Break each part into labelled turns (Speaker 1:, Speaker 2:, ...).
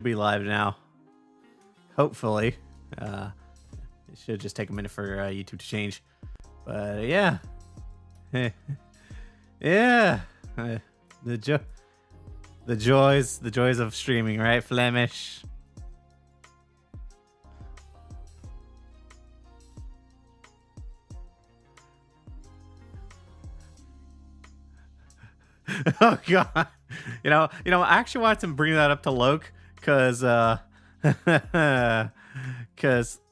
Speaker 1: be live now. Hopefully. It should just take a minute for YouTube to change. But yeah. Yeah. The joys of streaming, right, Flemish? Oh god. I actually wanted to bring that up to Loke because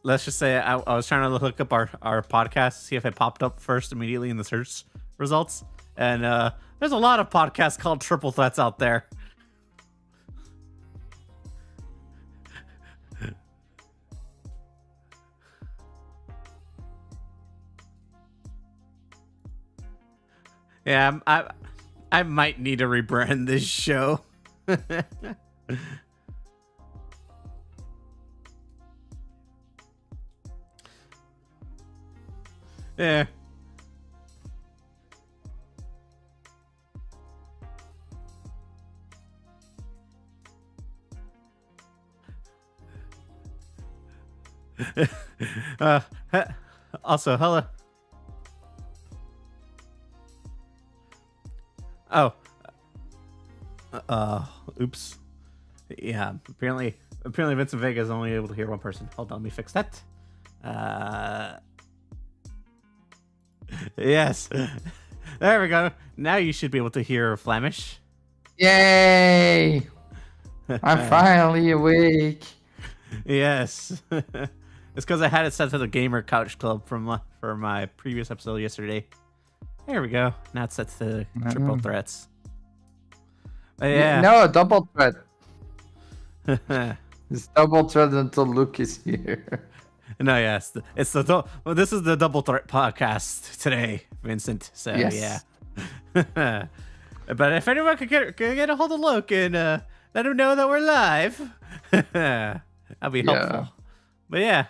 Speaker 1: let's just say I was trying to look up our podcast, see if it popped up first immediately in the search results, and there's a lot of podcasts called Triple Threats out there. Yeah, I might need to rebrand this show. Yeah. Also, hello. Oh. Oops. Yeah, apparently Vincent Vega is only able to hear one person. Hold on, let me fix that. Yes. There we go. Now you should be able to hear Flemish.
Speaker 2: Yay! I'm finally awake.
Speaker 1: Yes. It's because I had it set to the Gamer Couch Club for my previous episode yesterday. There we go. Now it's set to Triple Threats. Yeah.
Speaker 2: No, double threat. It's double threat until Luke is here.
Speaker 1: No, yes. This is the Double Threat podcast today, Vincent. So, yes. Yeah. But if anyone could get a hold of Luke and let him know that we're live, that'd be helpful. Yeah. But yeah.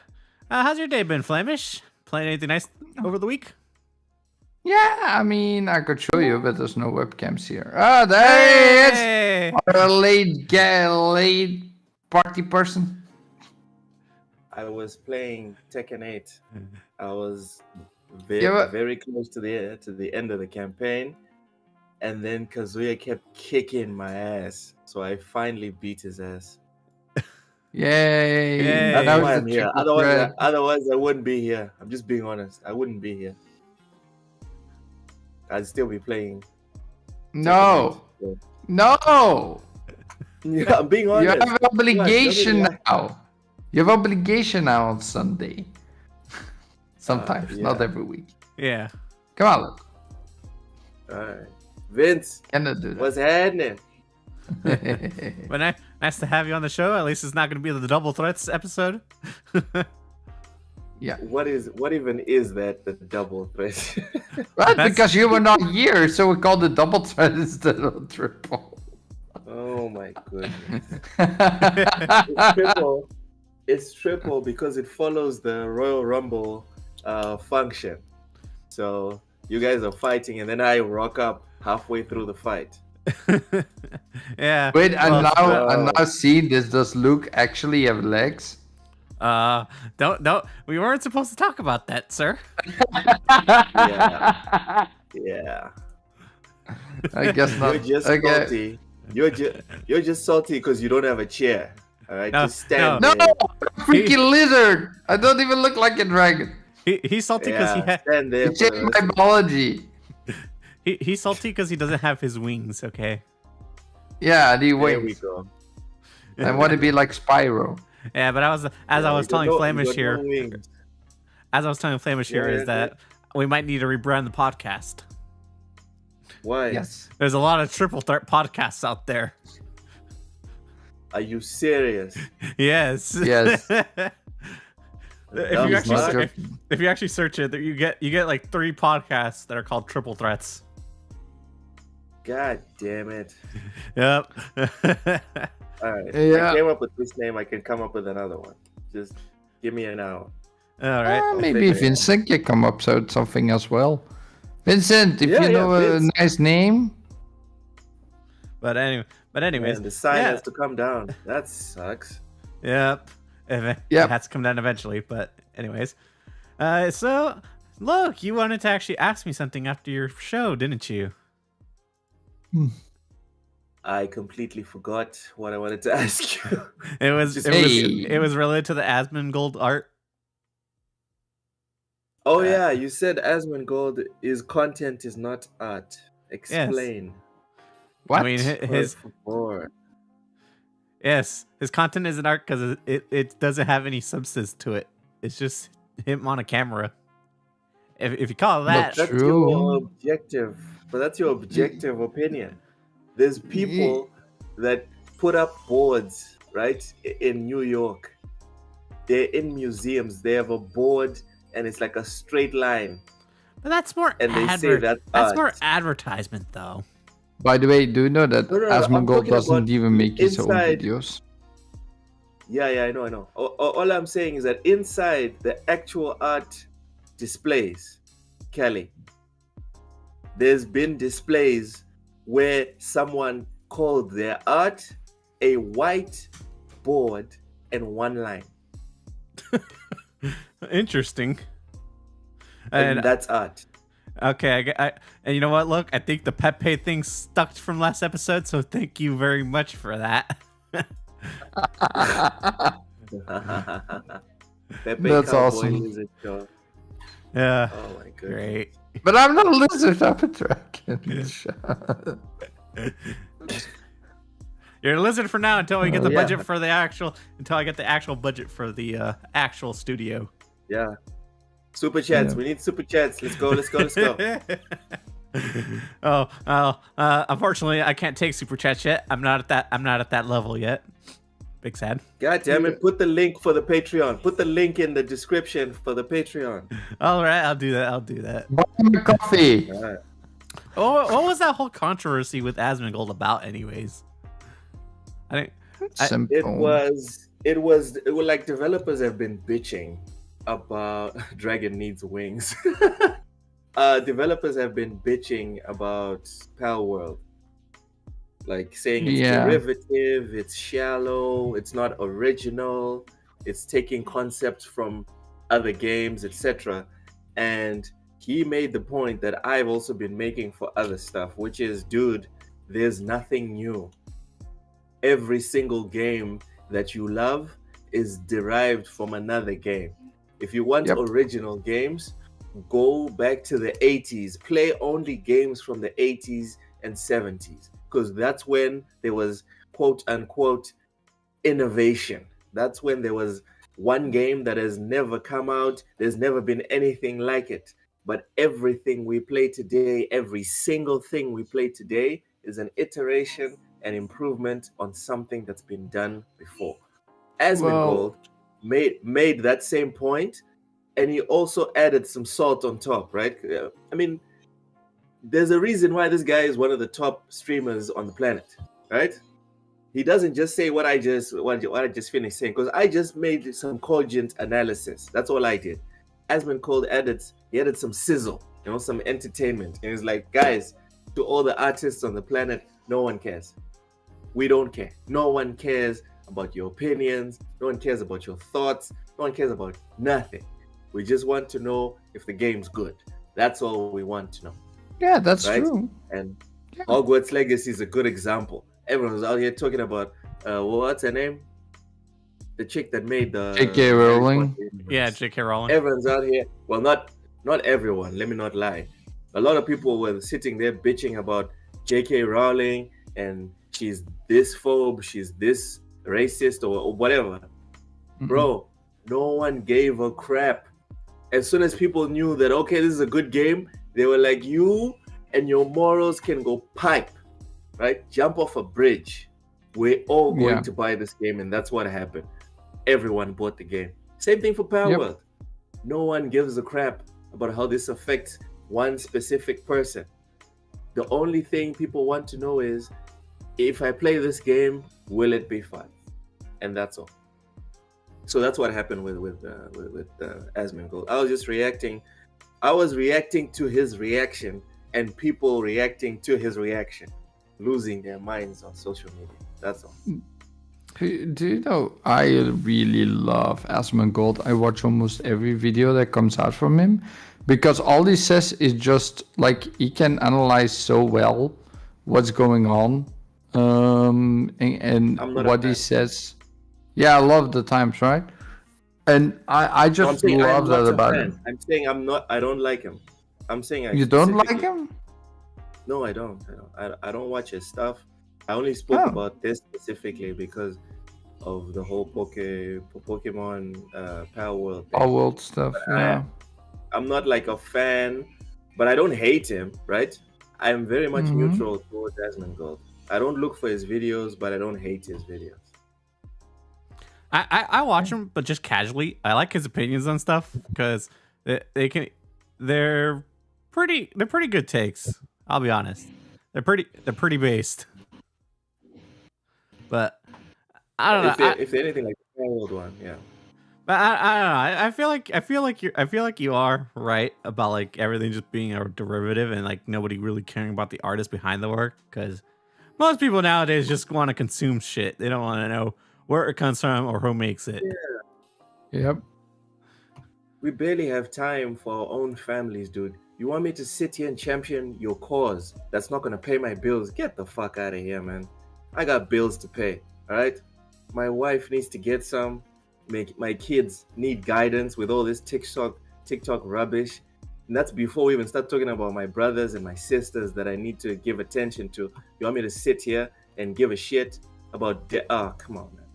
Speaker 1: How's your day been, Flemish? Playing anything nice over the week?
Speaker 2: Yeah, I mean, I could show you, but there's no webcams here. Oh, there he is! A late party person.
Speaker 3: I was playing Tekken 8. I was very close to the end of the campaign, and then Kazuya kept kicking my ass, so I finally beat his ass.
Speaker 2: Yay!
Speaker 3: That's why I'm here. Otherwise, I wouldn't be here. I'm just being honest. I wouldn't be here. I'd still be playing.
Speaker 2: No.
Speaker 3: Yeah, I'm being honest.
Speaker 2: You have an obligation now. You have obligation now on Sunday. Sometimes, not every week.
Speaker 1: Yeah.
Speaker 2: Come on, look.
Speaker 3: All right, Vince.
Speaker 2: Cannot do that.
Speaker 3: What's happening?
Speaker 1: But nice to have you on the show. At least it's not going to be the Double Threats episode.
Speaker 2: Yeah.
Speaker 3: What even is that, the double threat?
Speaker 2: Right, because you were not here, so we called it double threat instead of triple.
Speaker 3: Oh my goodness. It's triple because it follows the Royal Rumble function. So you guys are fighting and then I rock up halfway through the fight.
Speaker 1: Yeah.
Speaker 2: Wait, and now see, does Luke actually have legs?
Speaker 1: Don't. We weren't supposed to talk about that, sir.
Speaker 3: Yeah.
Speaker 2: I guess not.
Speaker 3: You're just salty. You're just salty because you don't have a chair. All right, just stand there.
Speaker 2: No, freaking lizard! I don't even look like a dragon.
Speaker 1: He's salty because he
Speaker 3: stand there.
Speaker 2: It's in my biology.
Speaker 1: He's salty because he doesn't have his wings. Okay.
Speaker 2: Yeah, the wings.
Speaker 3: There we go.
Speaker 2: I want to be like Spyro.
Speaker 1: Yeah, but I was telling Flemish here is that we might need to rebrand the podcast.
Speaker 3: Why?
Speaker 2: Yes.
Speaker 1: There's a lot of Triple Threat podcasts out there.
Speaker 3: Are you serious?
Speaker 1: Yes.
Speaker 2: Yes.
Speaker 1: If you actually search it, you get like 3 podcasts that are called Triple Threats.
Speaker 3: God damn it.
Speaker 1: Yep.
Speaker 3: All right.
Speaker 2: Yeah.
Speaker 3: I came up with this name. I can come up with another one. Just give me an hour.
Speaker 1: All right.
Speaker 2: Maybe Vincent can come up with something as well. Vincent, if you know a nice name.
Speaker 1: But anyway, But anyways,
Speaker 3: And the sign has to come down. That sucks.
Speaker 1: Yep. It has to come down eventually. But anyways, so look, you wanted to actually ask me something after your show, didn't you?
Speaker 3: I completely forgot what I wanted to ask you.
Speaker 1: It was related to the Asmongold art.
Speaker 3: Oh yeah, you said Asmongold is content is not art. Explain.
Speaker 1: Yes.
Speaker 2: What?
Speaker 1: I mean, his content isn't art because it doesn't have any substance to it. It's just him on a camera. If you call that,
Speaker 3: that's your objective. But that's your objective opinion. There's people that put up boards, right, in New York. They're in museums. They have a board, and it's like a straight line.
Speaker 1: But that's more.
Speaker 3: And they say that's
Speaker 1: more advertisement, though.
Speaker 2: By the way, do you know that Asmongold doesn't even make his own videos?
Speaker 3: Yeah, I know. All I'm saying is that inside the actual art displays, Kelly, there's been displays where someone called their art a white board and one line.
Speaker 1: Interesting.
Speaker 3: And that's art.
Speaker 1: Okay, and you know what? Look, I think the Pepe thing stuck from last episode, so thank you very much for that.
Speaker 3: Pepe
Speaker 2: that's
Speaker 3: awesome.
Speaker 1: Yeah.
Speaker 3: Oh my god.
Speaker 1: Great.
Speaker 2: But I'm not a lizard, I'm a dragon.
Speaker 1: You're a lizard for now until we get the budget for the actual. Until I get the actual budget for the actual studio.
Speaker 3: Yeah. Super chats. We need super chats. Let's go.
Speaker 1: Unfortunately, I can't take super chats yet. I'm not at that level yet. Big sad.
Speaker 3: God damn it! Put the link for the Patreon. Put the link in the description for the Patreon.
Speaker 1: All right, I'll do that.
Speaker 2: Buy me coffee.
Speaker 3: All right.
Speaker 1: What was that whole controversy with Asmongold about, anyways? It was like developers have been bitching about Dragon Needs Wings. Developers have been bitching about Pal World, like saying it's derivative, it's shallow, it's not original, it's taking concepts from other games, etc. And he made the point that I've also been making for other stuff, which is, dude, there's nothing new. Every single game that you love is derived from another game. If you want original games, go back to the 80s. Play only games from the 80s and 70s, because that's when there was quote unquote innovation. That's when there was one game that has never come out. There's never been anything like it. But everything we play today, every single thing we play today is an iteration and improvement on something that's been done before. Asmongold made that same point, and he also added some salt on top, right? I mean, there's a reason why this guy is one of the top streamers on the planet, right? He doesn't just say what I just finished saying, because I just made some cogent analysis. That's all I did. Asmongold added some sizzle, some entertainment. And he's like, guys, to all the artists on the planet, no one cares. We don't care. No one cares about your opinions. No one cares about your thoughts. No one cares about nothing. We just want to know if the game's good. That's all we want to know.
Speaker 2: Yeah, that's true.
Speaker 3: And Hogwarts Legacy is a good example. Everyone's out here talking about what's her name? The chick that made the
Speaker 2: J.K. Rowling.
Speaker 1: Yeah, J.K. Rowling.
Speaker 3: Everyone's out here. Well, not everyone. Let me not lie. A lot of people were sitting there bitching about J.K. Rowling, and she's this phobe, she's this racist, or whatever. Mm-hmm. Bro, no one gave a crap. As soon as people knew that, okay, this is a good game, they were like, you and your morals can go pipe, right? Jump off a bridge. We're all going to buy this game, and that's what happened. Everyone bought the game. Same thing for Power World. No one gives a crap about how this affects one specific person. The only thing people want to know is, if I play this game, will it be fun? And that's all. So that's what happened with Asmongold. I was just reacting. I was reacting to his reaction, and people reacting to his reaction. losing their minds on social media. That's all.
Speaker 2: Do you know, I really love Asmongold. I watch almost every video that comes out from him because all he says is just like he can analyze so well what's going on, and what he says. Yeah, I love the times, right? And I just love that about him.
Speaker 3: I'm saying I don't like him. I'm saying
Speaker 2: you don't like him?
Speaker 3: No, I don't. I don't watch his stuff. I only spoke about this specifically because of the whole Pokemon Power World thing.
Speaker 2: Power World stuff, yeah.
Speaker 3: I'm not like a fan, but I don't hate him, right? I'm very much neutral towards Asmongold. I don't look for his videos, but I don't hate his videos.
Speaker 1: I watch him, but just casually. I like his opinions on stuff because they're pretty good takes. I'll be honest. They're pretty based. But I don't know.
Speaker 3: If they're anything like the old one, yeah.
Speaker 1: But I don't know. I feel like you are right about like everything just being a derivative and like nobody really caring about the artist behind the work, because most people nowadays just want to consume shit. They don't want to know where it comes from or who makes it.
Speaker 3: Yeah.
Speaker 2: Yep.
Speaker 3: We barely have time for our own families, dude. You want me to sit here and champion your cause that's not gonna pay my bills? Get the fuck out of here, man. I got bills to pay, all right? My wife needs to get some. My kids need guidance with all this TikTok rubbish. And that's before we even start talking about my brothers and my sisters that I need to give attention to. You want me to sit here and give a shit about... come on, man.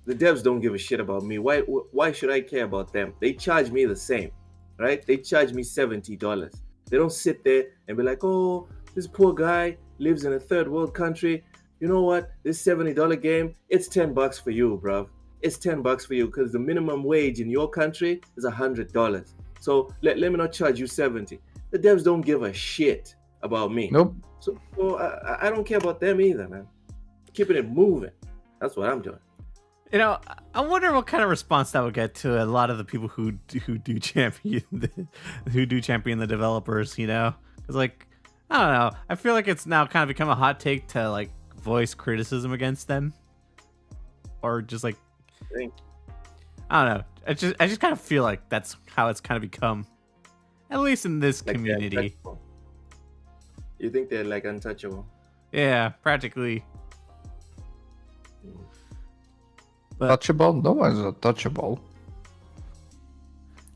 Speaker 3: The devs don't give a shit about me. Why should I care about them? They charge me the same, right? They charge me $70. They don't sit there and be like, oh, this poor guy lives in a third world country. You know what? This $70 game, it's $10 for you, bruv. It's $10 for you because the minimum wage in your country is $100. So let me not charge you 70. The devs don't give a shit about me.
Speaker 2: Nope.
Speaker 3: So I don't care about them either, man. Keeping it moving. That's what I'm doing.
Speaker 1: You know, I wonder what kind of response that would get to a lot of the people who do champion the developers. You know, because like I don't know, I feel like it's now kind of become a hot take to like voice criticism against them, or just like I don't know. I just kind of feel like that's how it's kind of become, at least in this like community.
Speaker 3: You think they're like untouchable?
Speaker 1: Yeah, practically.
Speaker 2: But, touchable? No one's untouchable.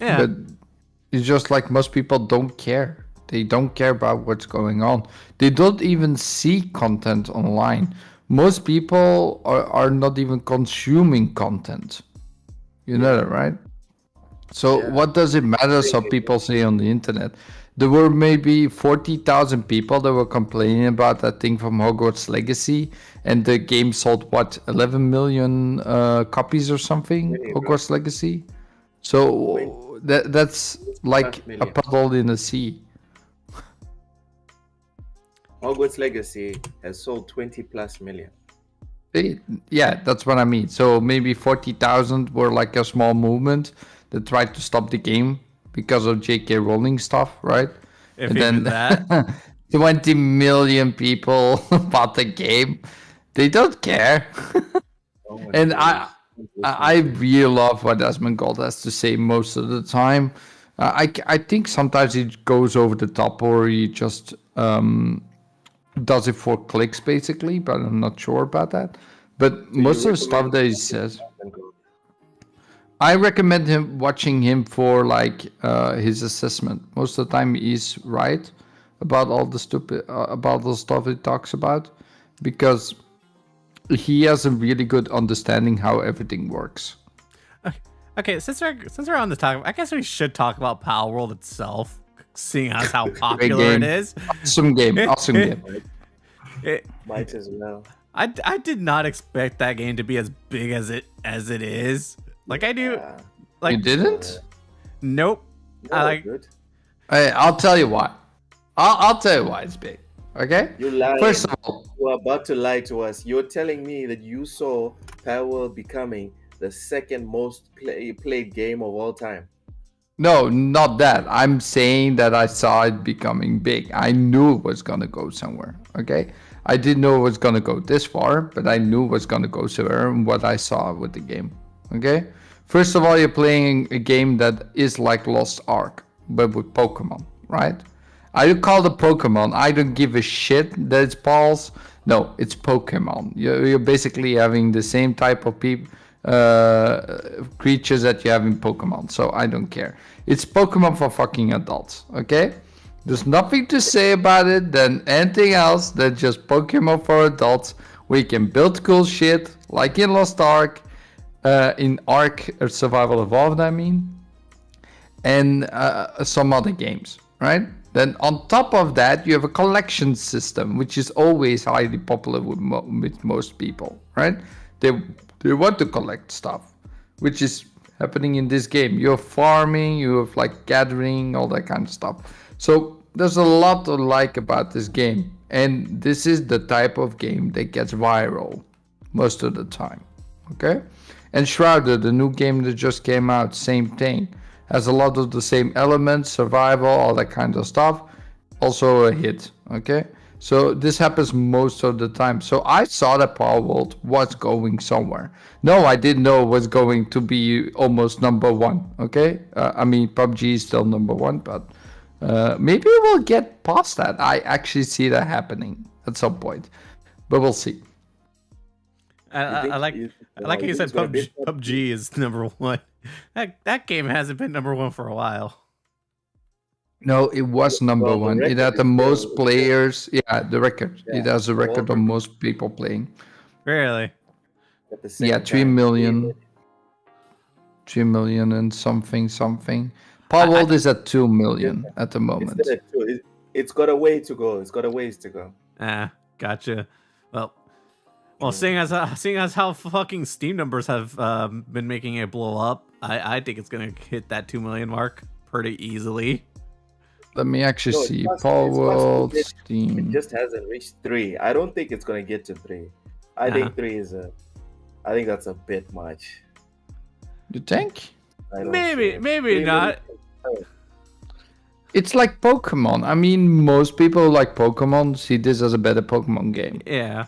Speaker 1: Yeah.
Speaker 2: But it's just like most people don't care. They don't care about what's going on. They don't even see content online. Most people are not even consuming content. You know that, right? So what does it matter what people say on the internet? There were maybe 40,000 people that were complaining about that thing from Hogwarts Legacy, and the game sold, what, 11 million copies or something, Hogwarts Legacy? So that's like a puddle in the sea.
Speaker 3: Hogwarts Legacy has sold 20 plus million.
Speaker 2: Yeah, that's what I mean. So maybe 40,000 were like a small movement that tried to stop the game because of J.K. Rowling stuff, right?
Speaker 1: If and then that
Speaker 2: 20 million people bought the game. They don't care. And I really love what Asmongold has to say most of the time. I think sometimes it goes over the top, or he just does it for clicks, basically, but I'm not sure about that. But most of the stuff that he says, I recommend watching him for like his assessment. Most of the time, he's right about all the about the stuff he talks about, because he has a really good understanding how everything works.
Speaker 1: Okay, since we're on the topic, I guess we should talk about Power World itself, seeing as how popular it is.
Speaker 2: Awesome game.
Speaker 3: Might as well.
Speaker 1: I did not expect that game to be as big as it is. Like I do. Like
Speaker 2: you didn't?
Speaker 1: Nope.
Speaker 3: No, good.
Speaker 2: Hey, I'll tell you why. I'll tell you why it's big. Okay.
Speaker 3: You're lying.
Speaker 2: First of all,
Speaker 3: you're about to lie to us. You're telling me that you saw Power World becoming the second most played game of all time.
Speaker 2: No, not that. I'm saying that I saw it becoming big. I knew it was gonna go somewhere. Okay. I didn't know it was gonna go this far, but I knew it was gonna go somewhere and what I saw with the game. Okay? First of all, you're playing a game that is like Lost Ark, but with Pokemon, right? I call it Pokemon. I don't give a shit that it's balls. No, it's Pokemon. You're basically having the same type of creatures that you have in Pokemon, so I don't care. It's Pokemon for fucking adults, okay? There's nothing to say about it than anything else than just Pokemon for adults, where you can build cool shit, like in Lost Ark, in Ark Survival Evolved, I mean, and some other games, right? Then on top of that, you have a collection system, which is always highly popular with most people, right? They want to collect stuff, which is happening in this game. You're farming, you have like gathering, all that kind of stuff. So there's a lot to like about this game. And this is the type of game that gets viral most of the time, okay? And Shrouded, the new game that just came out, same thing. Has a lot of the same elements, survival, all that kind of stuff. Also a hit, okay? So this happens most of the time. So I saw that Power World was going somewhere. No, I didn't know it was going to be almost number one, okay? I mean, PUBG is still number one, but maybe we'll get past that. I actually see that happening at some point, but we'll see.
Speaker 1: I like how you said PUBG is number one. That game hasn't been number one for a while.
Speaker 2: No, it was number one. It had the most players. Yeah, the record. Yeah. It has a record of most people playing.
Speaker 1: Really?
Speaker 2: Yeah, 3 million. 3 million and something. Power World is at 2 million at the moment.
Speaker 3: It's got a way to go. It's got a ways to go.
Speaker 1: Gotcha. Well, seeing as how fucking Steam numbers have been making it blow up, I think it's gonna hit that 2 million mark pretty easily.
Speaker 2: Let me actually see. Power World, Steam.
Speaker 3: It just hasn't reached 3. I don't think it's gonna get to 3. I think 3 is I think that's a bit much.
Speaker 2: You think?
Speaker 1: Maybe not.
Speaker 2: It's like Pokemon. I mean, most people who like Pokemon see this as a better Pokemon game.
Speaker 1: Yeah.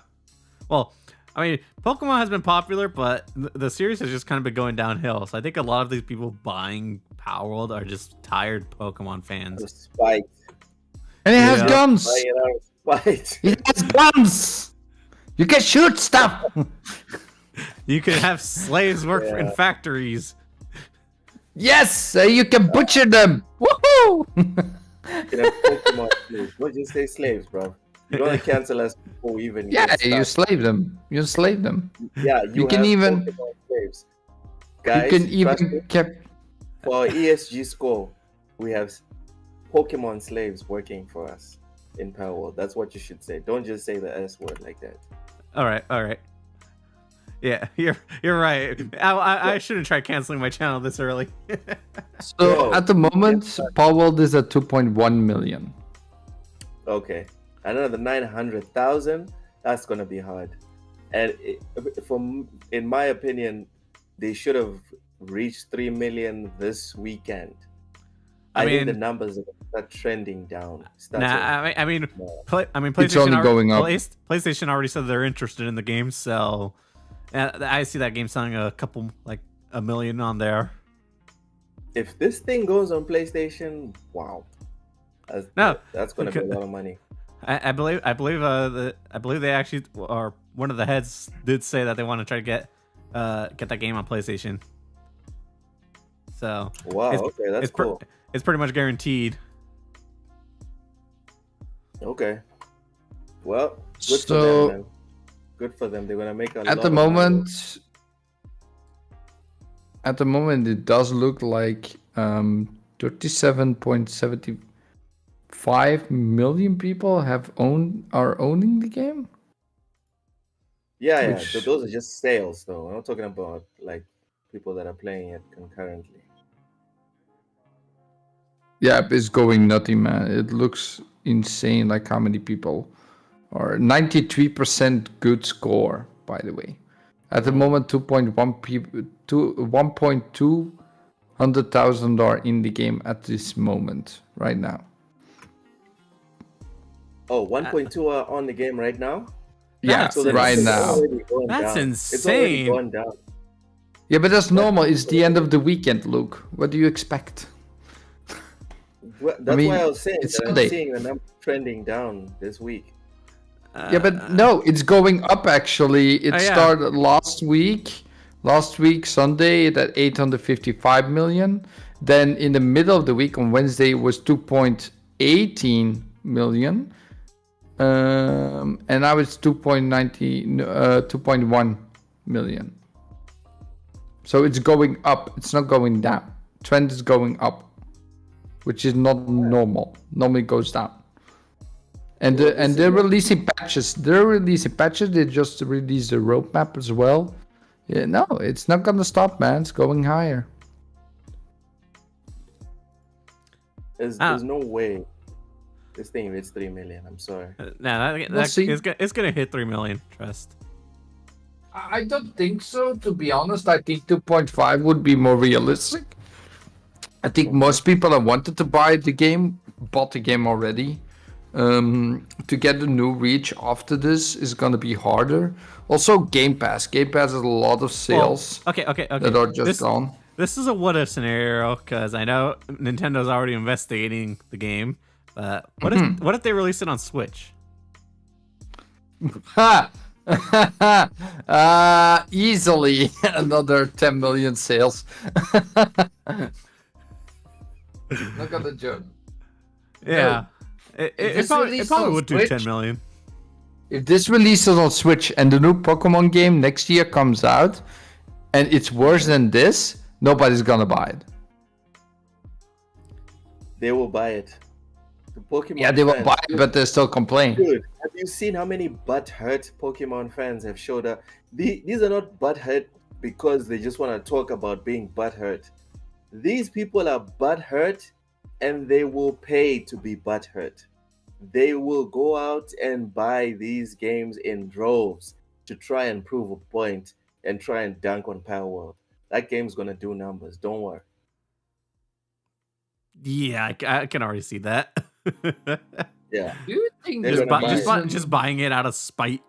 Speaker 1: Well, I mean, Pokemon has been popular, but the series has just kind of been going downhill. So I think a lot of these people buying Power World are just tired Pokemon fans.
Speaker 3: Spite.
Speaker 2: And it has guns.
Speaker 3: It
Speaker 2: has guns. You can shoot stuff.
Speaker 1: You can have slaves work in factories.
Speaker 2: Yes, you can butcher them. Woohoo!
Speaker 3: You can have Pokemon slaves. Don't just say slaves, bro. You don't want to cancel us before we even.
Speaker 2: Yeah, you slave them. You slave them.
Speaker 3: Yeah, you can even. Slaves. Guys,
Speaker 2: you can even
Speaker 3: for our ESG score, we have Pokemon slaves working for us in Power World. That's what you should say. Don't just say the S word like that.
Speaker 1: All right. Yeah, you're right. I shouldn't try canceling my channel this early.
Speaker 2: So at the moment, Power World is at 2.1 million.
Speaker 3: Okay. Another 900,000, that's going to be hard. And in my opinion, they should have reached 3 million this weekend. I mean, think the numbers are trending down.
Speaker 1: PlayStation
Speaker 2: it's only going up.
Speaker 1: PlayStation already said they're interested in the game, so I see that game selling a million on there.
Speaker 3: If this thing goes on PlayStation, wow, that's going to be a lot of money.
Speaker 1: I believe they actually, or one of the heads did say that they want to try to get that game on PlayStation. So
Speaker 3: wow, okay, that's cool.
Speaker 1: It's pretty much guaranteed.
Speaker 3: Okay, well, good for them, man. Good for them. They're gonna make a lot
Speaker 2: at the moment. At the moment, it does look like 37.75 million people are owning the game.
Speaker 3: Yeah. So those are just sales, though. I'm not talking about like people that are playing it concurrently.
Speaker 2: Yeah, it's going nutty, man. It looks insane, like how many people are. 93% good score, by the way. At the moment, 1,200,000 are in the game at this moment, right now.
Speaker 3: Oh, 1.2 are on the game right now.
Speaker 2: Yeah,
Speaker 1: That's
Speaker 2: right now.
Speaker 1: That's
Speaker 3: down. It's already
Speaker 1: insane.
Speaker 3: gone down.
Speaker 2: Yeah, but that's normal. It's the end of the weekend, Luke. What do you expect?
Speaker 3: Well, that's why I was saying
Speaker 2: it's
Speaker 3: that
Speaker 2: Sunday.
Speaker 3: I'm seeing the number trending down this week.
Speaker 2: Yeah, but no, it's going up actually. It
Speaker 1: yeah.
Speaker 2: started last week. Last week, Sunday, at 855 million. Then in the middle of the week on Wednesday, it was 2.18 million. And now it's 2.1 million. So it's going up. It's not going down. Trend is going up, which is not normal. Normally it goes down. And they're releasing patches. They just released the roadmap as well. Yeah, no, it's not gonna stop, man. It's going higher.
Speaker 3: There's no way this thing hits 3 million. I'm sorry.
Speaker 1: It's gonna hit 3 million. Trust.
Speaker 2: I don't think so. To be honest, I think 2.5 would be more realistic. I think most people that wanted to buy the game bought the game already. To get a new reach after this is gonna be harder. Also, Game Pass. Game Pass has a lot of sales.
Speaker 1: Okay.
Speaker 2: That are just gone.
Speaker 1: This is a what-if scenario because I know Nintendo's already investigating the game. But what if they release it on Switch?
Speaker 2: Easily another 10 million sales. Look at the joke.
Speaker 1: Yeah.
Speaker 2: No.
Speaker 1: It probably would do 10 million.
Speaker 2: If this releases on Switch and the new Pokemon game next year comes out and it's worse than this, nobody's gonna buy it.
Speaker 3: They will buy it. The Pokemon
Speaker 2: Yeah, they will
Speaker 3: fans,
Speaker 2: buy it, but they still complain.
Speaker 3: Dude, have you seen how many butthurt Pokemon fans have showed up? These are not butthurt because they just want to talk about being butthurt. These people are butthurt and they will pay to be butthurt. They will go out and buy these games in droves to try and prove a point and try and dunk on Power World. That game's gonna do numbers. Don't worry.
Speaker 1: Yeah, I can already see that.
Speaker 3: Yeah.
Speaker 2: Do you think
Speaker 1: just buying it out of spite?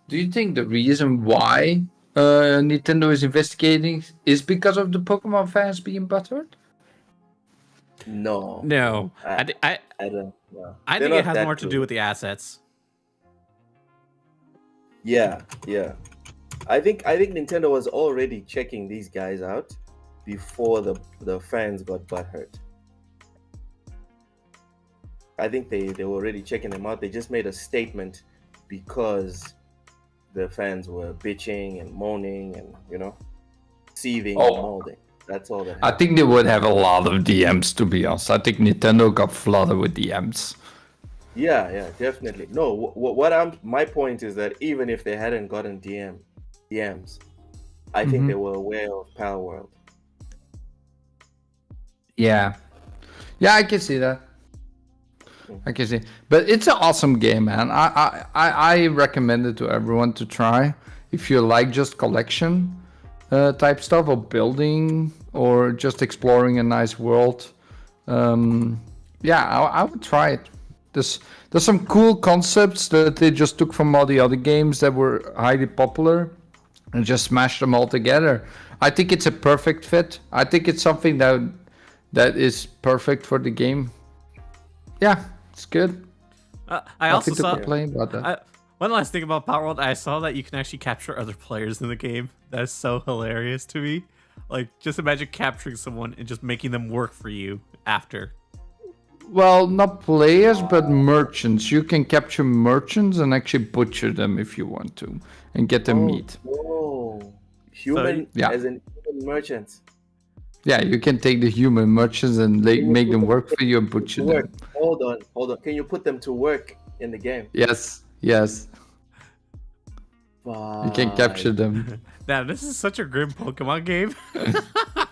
Speaker 2: Do you think the reason why Nintendo is investigating is because of the Pokemon fans being butthurt?
Speaker 3: No.
Speaker 1: I
Speaker 3: don't know.
Speaker 1: I think it has more to do with the assets.
Speaker 3: Yeah. I think Nintendo was already checking these guys out before the fans got butthurt. I think they were already checking them out. They just made a statement because the fans were bitching and moaning and seething and molding. That's all that happened.
Speaker 2: I think they would have a lot of DMs, to be honest. I think Nintendo got flooded with DMs.
Speaker 3: Yeah, definitely. No, my point is that even if they hadn't gotten DMs, I think they were aware of Power World.
Speaker 2: Yeah, I can see that. But it's an awesome game, man. I recommend it to everyone to try if you like just collection type stuff, or building, or just exploring a nice world. I would try it. There's some cool concepts that they just took from all the other games that were highly popular and just smashed them all together. I think it's a perfect fit. I think it's something that is perfect for the game. Yeah, it's good.
Speaker 1: I also saw
Speaker 2: complain about that.
Speaker 1: One last thing about Power World, I saw that you can actually capture other players in the game. That is so hilarious to me. Like, just imagine capturing someone and just making them work for you after.
Speaker 2: Well, not players, but merchants. You can capture merchants and actually butcher them if you want to, and get them meat.
Speaker 3: Oh, human as in human merchants.
Speaker 2: Yeah, you can take the human merchants and make them work for you and butcher them.
Speaker 3: Hold on. Can you put them to work in the game?
Speaker 2: Yes. You can capture them.
Speaker 1: Now, this is such a grim Pokemon game.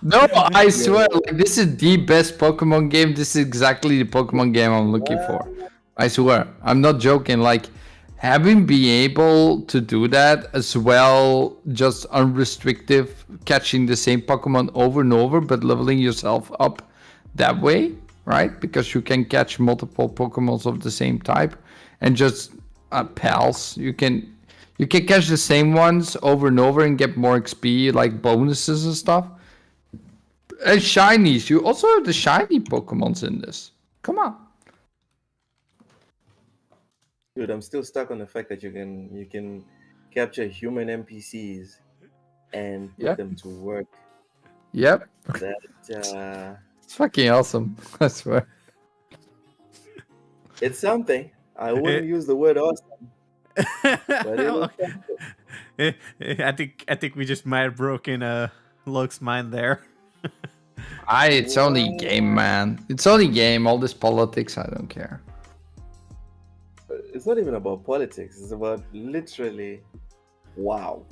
Speaker 2: No, I swear, this is the best Pokemon game. This is exactly the Pokemon game I'm looking for. I swear, I'm not joking. Having been able to do that as well, just unrestricted, catching the same Pokemon over and over, but leveling yourself up that way, right? Because you can catch multiple Pokemons of the same type and just pals. You can catch the same ones over and over and get more XP, like bonuses and stuff. And shinies. You also have the shiny Pokemons in this. Come on.
Speaker 3: Dude, I'm still stuck on the fact that you can capture human NPCs and put them to work.
Speaker 2: Yep.
Speaker 3: That
Speaker 2: it's fucking awesome. I swear.
Speaker 3: It's something. I wouldn't use the word awesome. But
Speaker 1: I think we just might have broken Luke's mind there.
Speaker 2: It's only a game, man. It's only a game. All this politics, I don't care.
Speaker 3: It's not even about politics. It's about literally, wow.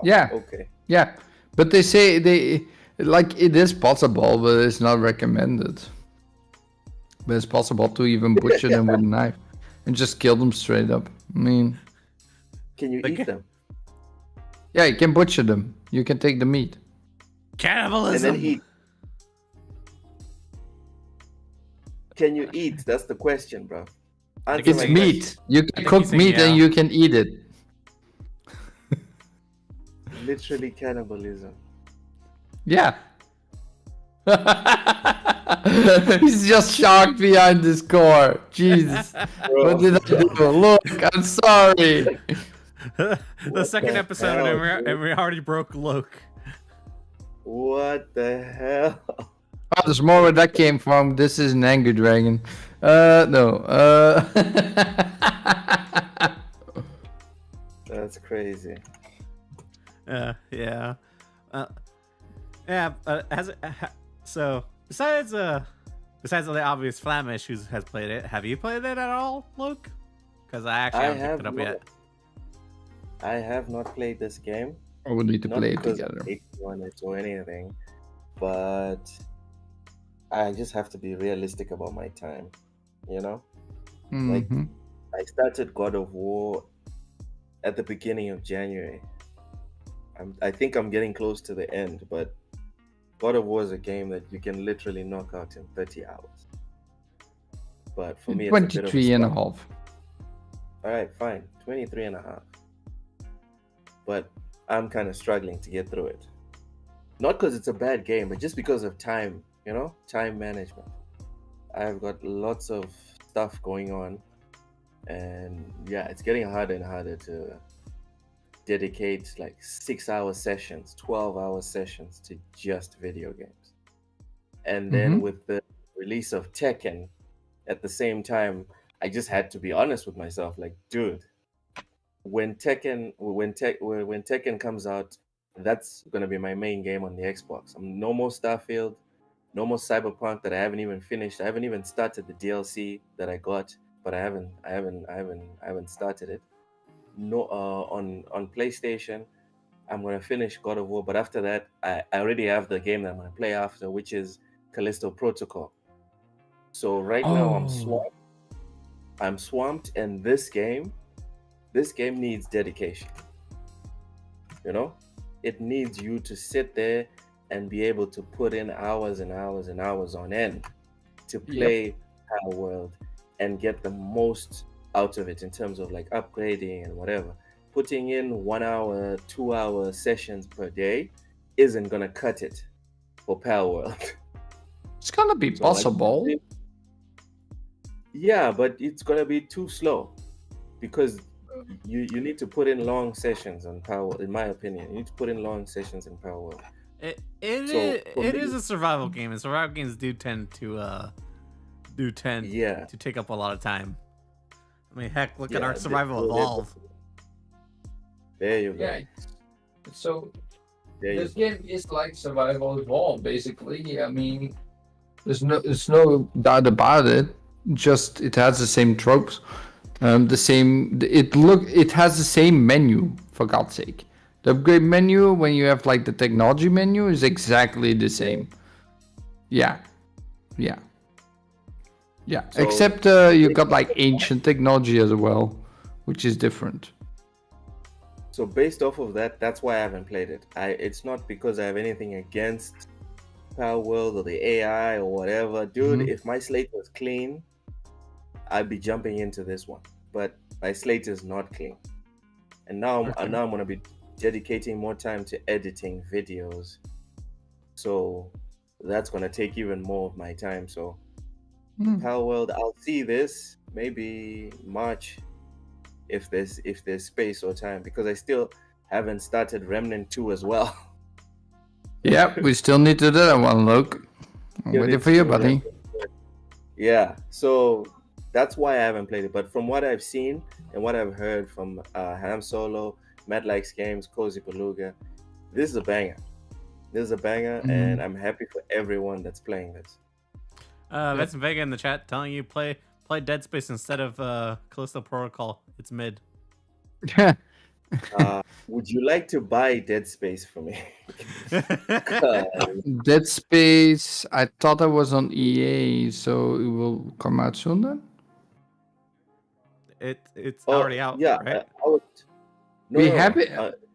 Speaker 2: Yeah.
Speaker 3: Okay.
Speaker 2: Yeah, but they say it is possible, but it's not recommended. But it's possible to even butcher them with a knife and just kill them straight up. I mean,
Speaker 3: can you eat them?
Speaker 2: Yeah, you can butcher them. You can take the meat.
Speaker 1: Cannibalism.
Speaker 3: And then eat. Can you eat? That's the question, bro.
Speaker 2: It's meat. You can cook meat and you can eat it.
Speaker 3: Literally cannibalism.
Speaker 2: Yeah. He's just shocked behind this core. Jesus. What did I do? Look, I'm sorry.
Speaker 1: the second episode and we already broke Luke.
Speaker 3: What the hell?
Speaker 2: Oh, there's more where that came from. This is an anger dragon. No.
Speaker 3: That's crazy.
Speaker 1: Yeah. So besides the obvious Flamish who has played it, have you played it at all, Luke? Because I actually haven't picked it up yet.
Speaker 3: I have not played this game.
Speaker 2: I would need to
Speaker 3: Not
Speaker 2: play it
Speaker 3: because
Speaker 2: together.
Speaker 3: I hate it or anything, but I just have to be realistic about my time. You know, like I started God of War at the beginning of January. I think I'm getting close to the end, but God of War is a game that you can literally knock out in 30 hours. But for me, it's
Speaker 2: 23 and a half.
Speaker 3: All right, fine. 23 and a half. But I'm kind of struggling to get through it. Not because it's a bad game, but just because of time, you know, time management. I've got lots of stuff going on. And yeah, it's getting harder and harder to dedicate like 6-hour sessions, 12-hour sessions to just video games. And then with the release of Tekken at the same time, I just had to be honest with myself, like, dude, when Tekken comes out, that's gonna be my main game on the Xbox. No more Starfield, no more Cyberpunk that I haven't even finished. I haven't even started the DLC that I got, but I haven't started it. No, on PlayStation, I'm gonna finish God of War, but after that, I already have the game that I'm gonna play after, which is Callisto Protocol. So right now I'm swamped, and this game needs dedication. You know, it needs you to sit there and be able to put in hours and hours and hours on end to play Power World and get the most out of it in terms of like upgrading and whatever. Putting in 1 hour, 2 hour sessions per day isn't gonna cut it for Power World.
Speaker 2: It's gonna be possible.
Speaker 3: Like, yeah, but it's gonna be too slow because you need to put in long sessions on Power World. In my opinion, you need to put in long sessions in Power World.
Speaker 1: It is a survival game, and survival games do tend to take up a lot of time. I mean, heck, look at our Survival Evolve.
Speaker 3: There you go.
Speaker 2: Yeah. So this game is like Survival Evolve, basically. I mean, there's no doubt about it. Just it has the same tropes, it has the same menu, for God's sake. The upgrade menu, when you have like the technology menu, is exactly the same. Yeah. So, except you got like ancient technology as well, which is different.
Speaker 3: So based off of that, that's why I haven't played it. It's not because I have anything against Pal World or the AI or whatever, dude. If my slate was clean, I'd be jumping into this one. But my slate is not clean, and now I'm gonna be dedicating more time to editing videos. So that's gonna take even more of my time. So Pal World, I'll see this maybe March if there's space or time, because I still haven't started Remnant 2 as well.
Speaker 2: Yeah, we still need to do that one, Luke. I'm waiting for you, buddy.
Speaker 3: Yeah, so that's why I haven't played it. But from what I've seen and what I've heard from Ham Solo, Matt Likes Games, Cozy Beluga, this is a banger. This is a banger, and I'm happy for everyone that's playing this.
Speaker 1: Vincent Vega in the chat telling you play Dead Space instead of Callisto Protocol. It's mid.
Speaker 3: Would you like to buy Dead Space for me?
Speaker 2: Dead Space, I thought I was on EA, so it will come out soon then?
Speaker 1: It's already out,
Speaker 3: yeah,
Speaker 1: right?
Speaker 2: We have it.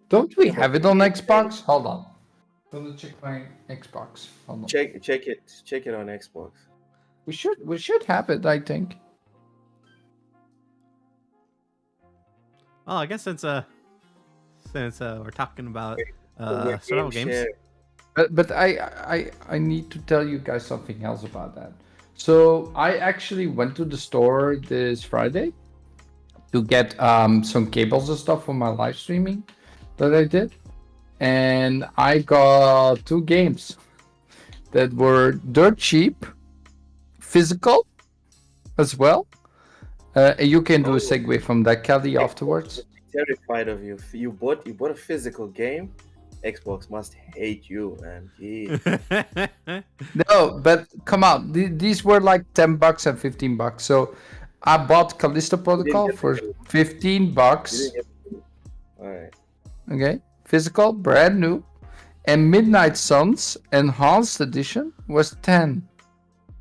Speaker 2: Don't we have it on Xbox? Hold on. Let me check my Xbox. Hold on.
Speaker 3: Check it on Xbox.
Speaker 2: We should have it, I think.
Speaker 1: Well, I guess since we're talking about survival games.
Speaker 2: But I need to tell you guys something else about that. So I actually went to the store this Friday to get some cables and stuff for my live streaming that I did, and I got 2 games that were dirt cheap, physical as well. You can do a segue from that, Kelly, afterwards.
Speaker 3: I'm terrified of you. You bought a physical game. Xbox must hate you, man.
Speaker 2: No, but come on, these were like $10 and $15. So I bought Callisto Protocol for $15.
Speaker 3: All right.
Speaker 2: Okay, physical, brand new, and Midnight Suns Enhanced Edition was 10.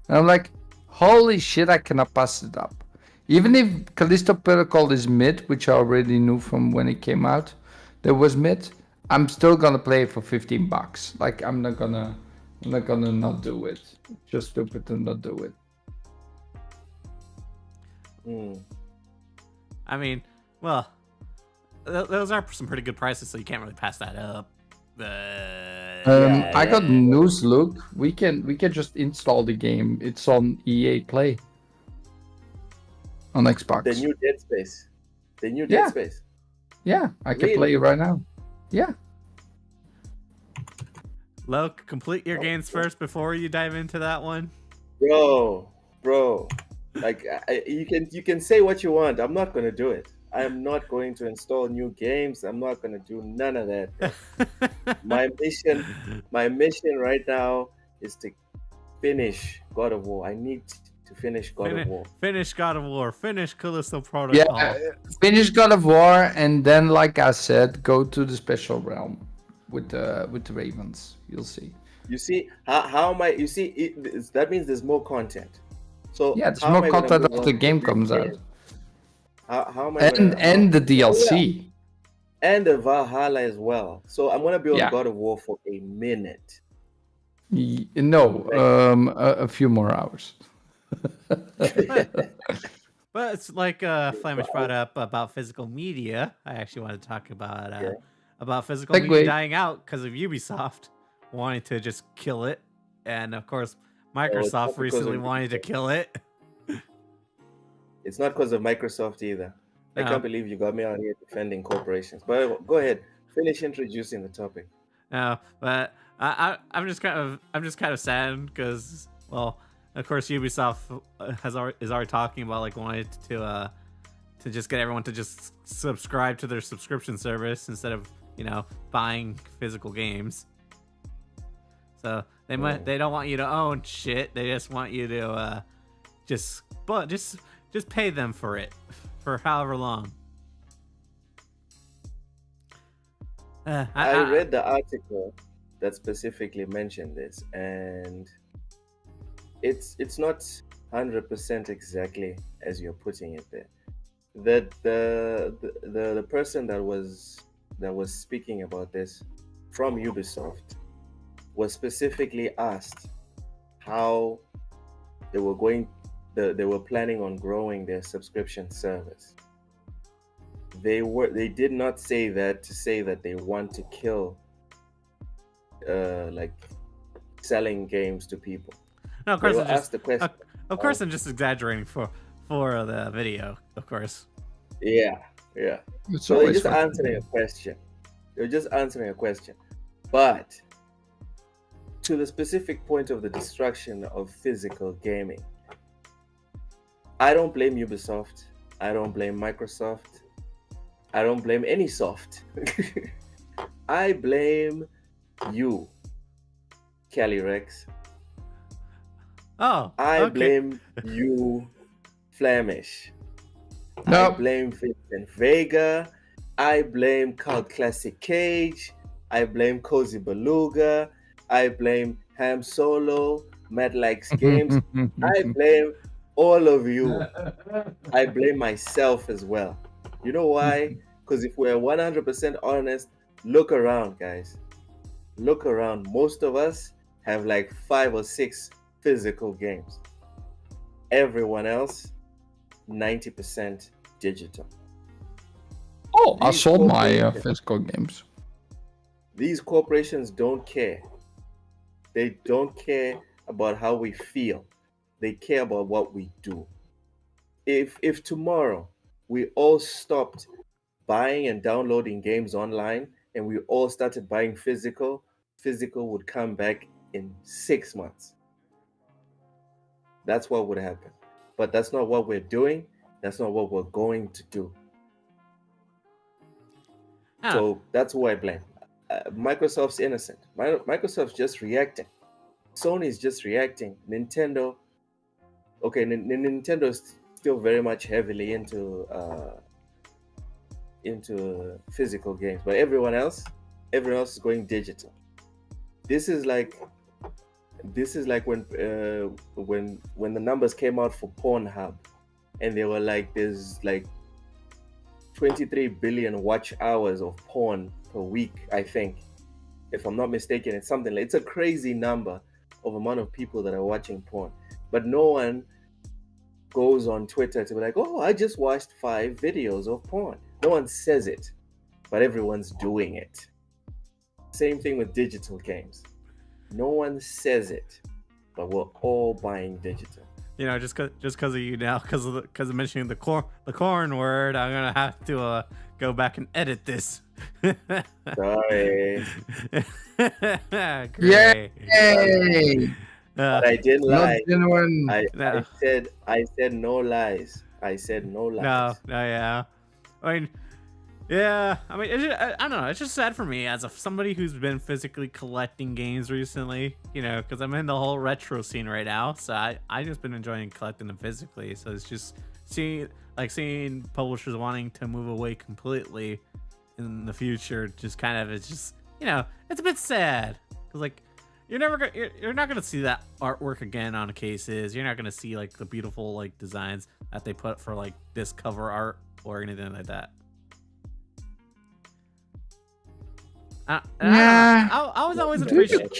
Speaker 2: And I'm like, holy shit, I cannot pass it up. Even if Callisto Protocol is mid, which I already knew from when it came out, that was mid, I'm still gonna play it for $15. Like I'm not gonna not do it. Just stupid to not do it.
Speaker 1: I mean, well, those are some pretty good prices, so you can't really pass that up.
Speaker 2: I got news, Luke. We can just install the game. It's on EA Play. On Xbox.
Speaker 3: The new Dead Space. Dead Space.
Speaker 2: Yeah, I can play it right now. Yeah.
Speaker 1: Loke, complete your games first before you dive into that one.
Speaker 3: Bro. Like you can say what you want. I'm not gonna do it. I am not going to install new games. I'm not gonna do none of that, bro. my mission right now is to finish God of War. I need to finish God of War.
Speaker 1: Finish God of War. Finish Callisto Protocol.
Speaker 2: Yeah, finish God of War, and then, like I said, go to the special realm with the Ravens. You'll see.
Speaker 3: You see how am I? You see that means there's more content. So
Speaker 2: yeah, there's more content after the game comes out.
Speaker 3: How am I?
Speaker 2: And the DLC.
Speaker 3: And the Valhalla as well. So I'm gonna be on God of War for a minute.
Speaker 2: No, a few more hours.
Speaker 1: But it's like Flemish brought up about physical media. I actually want to talk about physical media dying out because of Ubisoft wanting to just kill it, and of course Microsoft recently wanted to kill it.
Speaker 3: It's not because of Microsoft either. I can't believe you got me out here defending corporations. But go ahead, finish introducing the topic.
Speaker 1: No, but I'm just kind of sad because, well, of course Ubisoft is already talking about like wanting to just get everyone to just subscribe to their subscription service instead of buying physical games. So they don't want you to own shit. They just want you to just pay them for it for however long.
Speaker 3: I read the article that specifically mentioned this, and it's not 100% exactly as you're putting it there. That the person that was speaking about this from Ubisoft was specifically asked how they were planning on growing their subscription service. They did not say that to say that they want to kill like selling games to people.
Speaker 1: No, of course,
Speaker 3: they were asked the question.
Speaker 1: Of course, I'm just exaggerating for the video, of course.
Speaker 3: Yeah. So they're just answering a question. They're just answering a question. But to the specific point of the destruction of physical gaming, I don't blame Ubisoft. I don't blame Microsoft. I don't blame any soft. I blame you, Kelly Rex.
Speaker 1: Oh,
Speaker 3: I
Speaker 1: okay.
Speaker 3: blame you, Flemish.
Speaker 2: Nope.
Speaker 3: I blame Vincent Vega. I blame Cult Classic Cage. I blame Cozy Beluga. I blame Ham Solo, Matt Likes Games. I blame all of you. I blame myself as well. You know why? Because if we're 100% honest, look around, guys. Look around. Most of us have like 5 or 6 physical games. Everyone else, 90% digital.
Speaker 2: Oh, I sold my physical games.
Speaker 3: These corporations don't care. They don't care about how we feel. They care about what we do. If tomorrow we all stopped buying and downloading games online and we all started buying physical would come back in 6 months. That's what would happen. But that's not what we're doing. That's not what we're going to do. So that's who I blame. Microsoft's innocent. Microsoft's just reacting. Sony's just reacting. Nintendo, okay, Nintendo's still very much heavily into physical games, but everyone else is going digital. This is like when the numbers came out for Pornhub, and they were like, there's like 23 billion watch hours of porn per week, I think, if I'm not mistaken. It's a crazy number of amount of people that are watching porn, but no one goes on Twitter to be like, oh, I just watched 5 videos of porn. No one says it, but everyone's doing it. Same thing with digital games. No one says it, but we're all buying digital.
Speaker 1: You know, just because of you now, because of mentioning the corn word, I'm gonna have to go back and edit this.
Speaker 3: Sorry.
Speaker 1: Great.
Speaker 2: Yay!
Speaker 3: But I didn't lie. I said no lies. I said no lies.
Speaker 1: No, yeah. I mean, yeah. I mean, I don't know. It's just sad for me as somebody who's been physically collecting games recently. You know, because I'm in the whole retro scene right now. So I just been enjoying collecting them physically. So it's just seeing publishers wanting to move away completely in the future. Just kind of, it's just, you know, it's a bit sad because like. You're not gonna see that artwork again on cases. You're not gonna see like the beautiful like designs that they put for like this cover art or anything like that. I was always appreciative.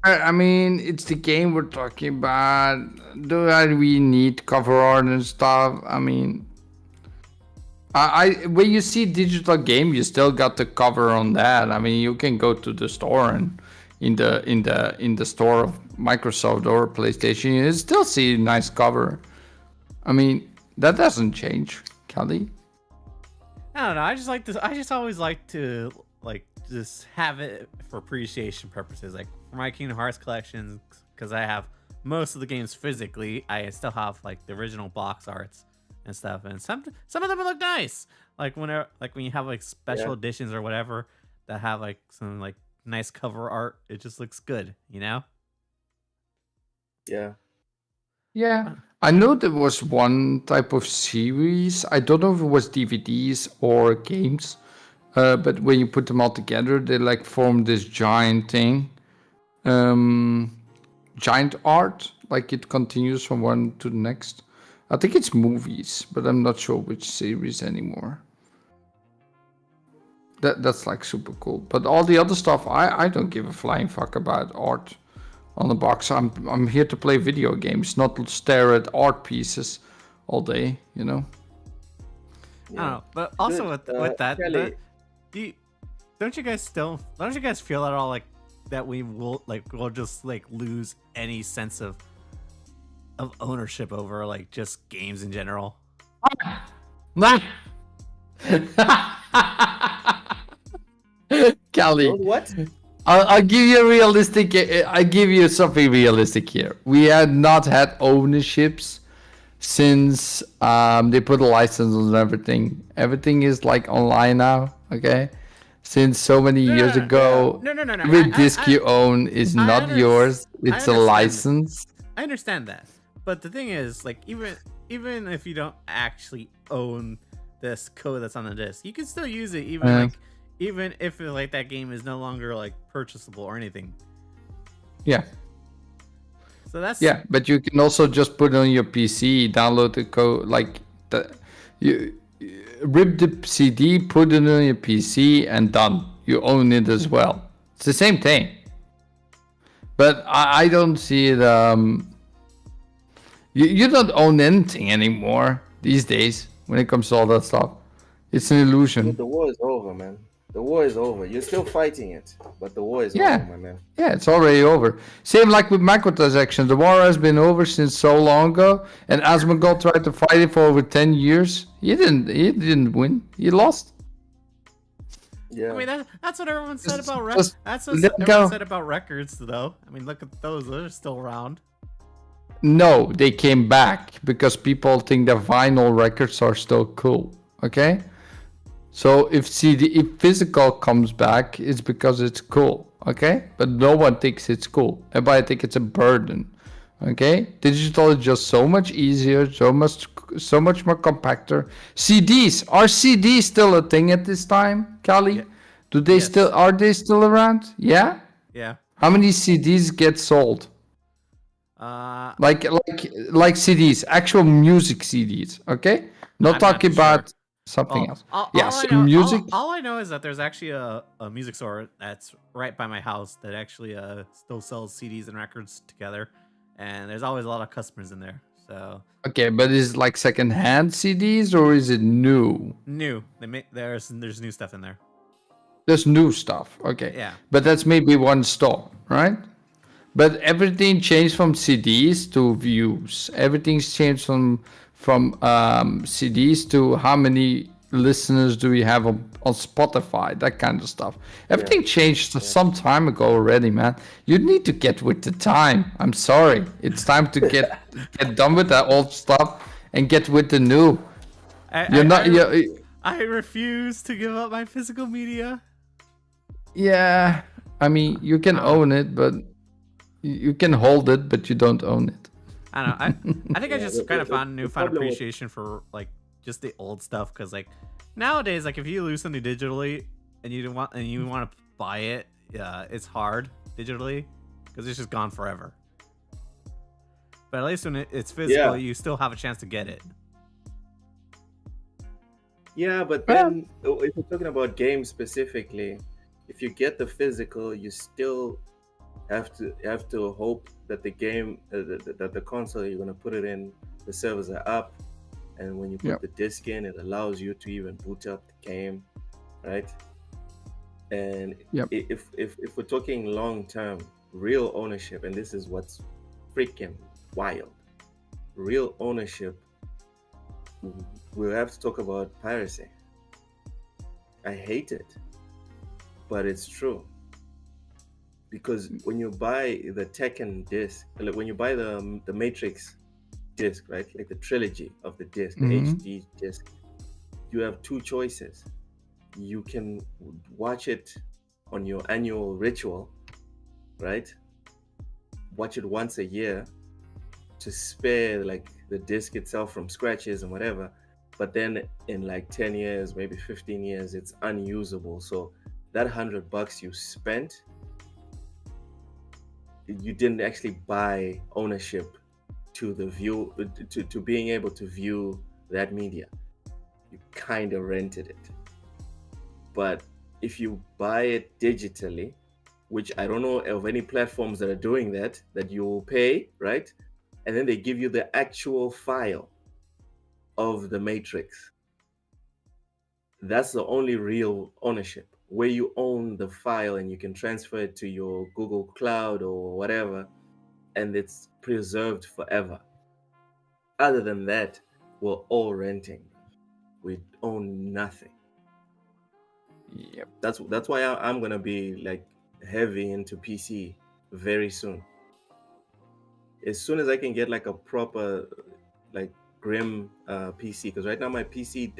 Speaker 2: I mean, it's the game we're talking about. Do I really need cover art and stuff? I mean, when you see digital game, you still got the cover on that. I mean, you can go to the store and in the store of Microsoft or PlayStation, you still see a nice cover. I mean, that doesn't change, Kelly.
Speaker 1: I don't know. I just always like to like just have it for appreciation purposes. Like for my Kingdom Hearts collections, because I have most of the games physically, I still have like the original box arts and stuff, and some of them look nice. Like when you have like special editions or whatever that have like some like nice cover art, it just looks good, you know?
Speaker 2: Yeah. I know there was one type of series. I don't know if it was DVDs or games, but when you put them all together, they like form this giant thing. Giant art, like it continues from one to the next. I think it's movies, but I'm not sure which series anymore. That's like super cool. But all the other stuff, I don't give a flying fuck about art on the box. I'm here to play video games, not stare at art pieces all day. You know.
Speaker 1: I don't know, but also with that,
Speaker 3: Kelly,
Speaker 1: don't you guys feel at all like that we'll just like lose any sense of ownership over like just games in general?
Speaker 2: Callie,
Speaker 3: what?
Speaker 2: I'll give you a realistic. I give you something realistic here. We had not had ownerships since they put a license on everything. Everything is like online now. Okay, since so many years ago.
Speaker 1: No.
Speaker 2: Every disc you own is not yours. It's a license.
Speaker 1: I understand that, but the thing is, like, even if you don't actually own this code that's on the disc, you can still use it, even if like that game is no longer like purchasable or anything.
Speaker 2: Yeah.
Speaker 1: So that's
Speaker 2: but you can also just put it on your PC, download the code, like you rip the CD, put it on your PC, and done. You own it as well. It's the same thing. But I don't see it. You don't own anything anymore these days when it comes to all that stuff. It's an illusion.
Speaker 3: The war is over, man. The war is over. You're still fighting it, but the war is over, my man.
Speaker 2: Yeah, it's already over. Same like with microtransactions. The war has been over since so long ago, and Asmongold tried to fight it for over 10 years. He didn't win. He lost.
Speaker 3: Yeah.
Speaker 1: I mean, that's what everyone said about that's what
Speaker 2: let
Speaker 1: everyone
Speaker 2: go.
Speaker 1: said about records, though. I mean, look at those; those are still around.
Speaker 2: No, they came back because people think that vinyl records are still cool. Okay, so if physical comes back, it's because it's cool. Okay, but no one thinks it's cool. Everybody think it's a burden. Okay, digital is just so much easier, so much more compactor. Are CDs still a thing at this time, Kali?
Speaker 1: Yeah.
Speaker 2: Are they still around? Yeah.
Speaker 1: Yeah.
Speaker 2: How many CDs get sold? Like CDs, actual music CDs. Okay, not talking about something else. Music.
Speaker 1: All I know is that there's actually a music store that's right by my house that actually still sells CDs and records together, and there's always a lot of customers in there. So
Speaker 2: okay, but is it like secondhand CDs or is it new?
Speaker 1: New. There's new stuff in there.
Speaker 2: There's new stuff. Okay.
Speaker 1: Yeah.
Speaker 2: But that's maybe one store, right? But everything changed from CDs to views. Everything's changed from CDs to how many listeners do we have on Spotify, that kind of stuff. Everything changed some time ago already, man. You need to get with the time. I'm sorry. It's time to get done with that old stuff and get with the new.
Speaker 1: I refuse to give up my physical media.
Speaker 2: Yeah. I mean, you can own it, but you can hold it, but you don't own it.
Speaker 1: I don't know. I think I just kind of found a newfound appreciation for like just the old stuff, because like nowadays, like if you lose something digitally and you want to buy it, it's hard digitally because it's just gone forever. But at least when it's physical, you still have a chance to get it.
Speaker 3: Yeah, but then if we're talking about games specifically, if you get the physical, you still have to hope that the game, that the console you're gonna put it in, the servers are up, and when you put the disc in, it allows you to even boot up the game, right? And if we're talking long term, real ownership, and this is what's freaking wild, real ownership, we'll have to talk about piracy. I hate it, but it's true. Because when you buy the Tekken disc, like when you buy the Matrix disc, right, like the trilogy of the disc, the HD disc, you have two choices. You can watch it on your annual ritual, right? Watch it once a year to spare like the disc itself from scratches and whatever. But then in like 10 years, maybe 15 years, it's unusable. So that $100 you spent, you didn't actually buy ownership to the view, to being able to view that media. You kind of rented it. But if you buy it digitally, which I don't know of any platforms that are doing that you pay, right? And then they give you the actual file of the Matrix. That's the only real ownership, where you own the file and you can transfer it to your Google Cloud or whatever, and it's preserved forever. Other than that, we're all renting. We own nothing.
Speaker 2: Yep.
Speaker 3: That's why I'm gonna be like heavy into PC very soon. As soon as I can get like a proper like grim PC, because right now my PC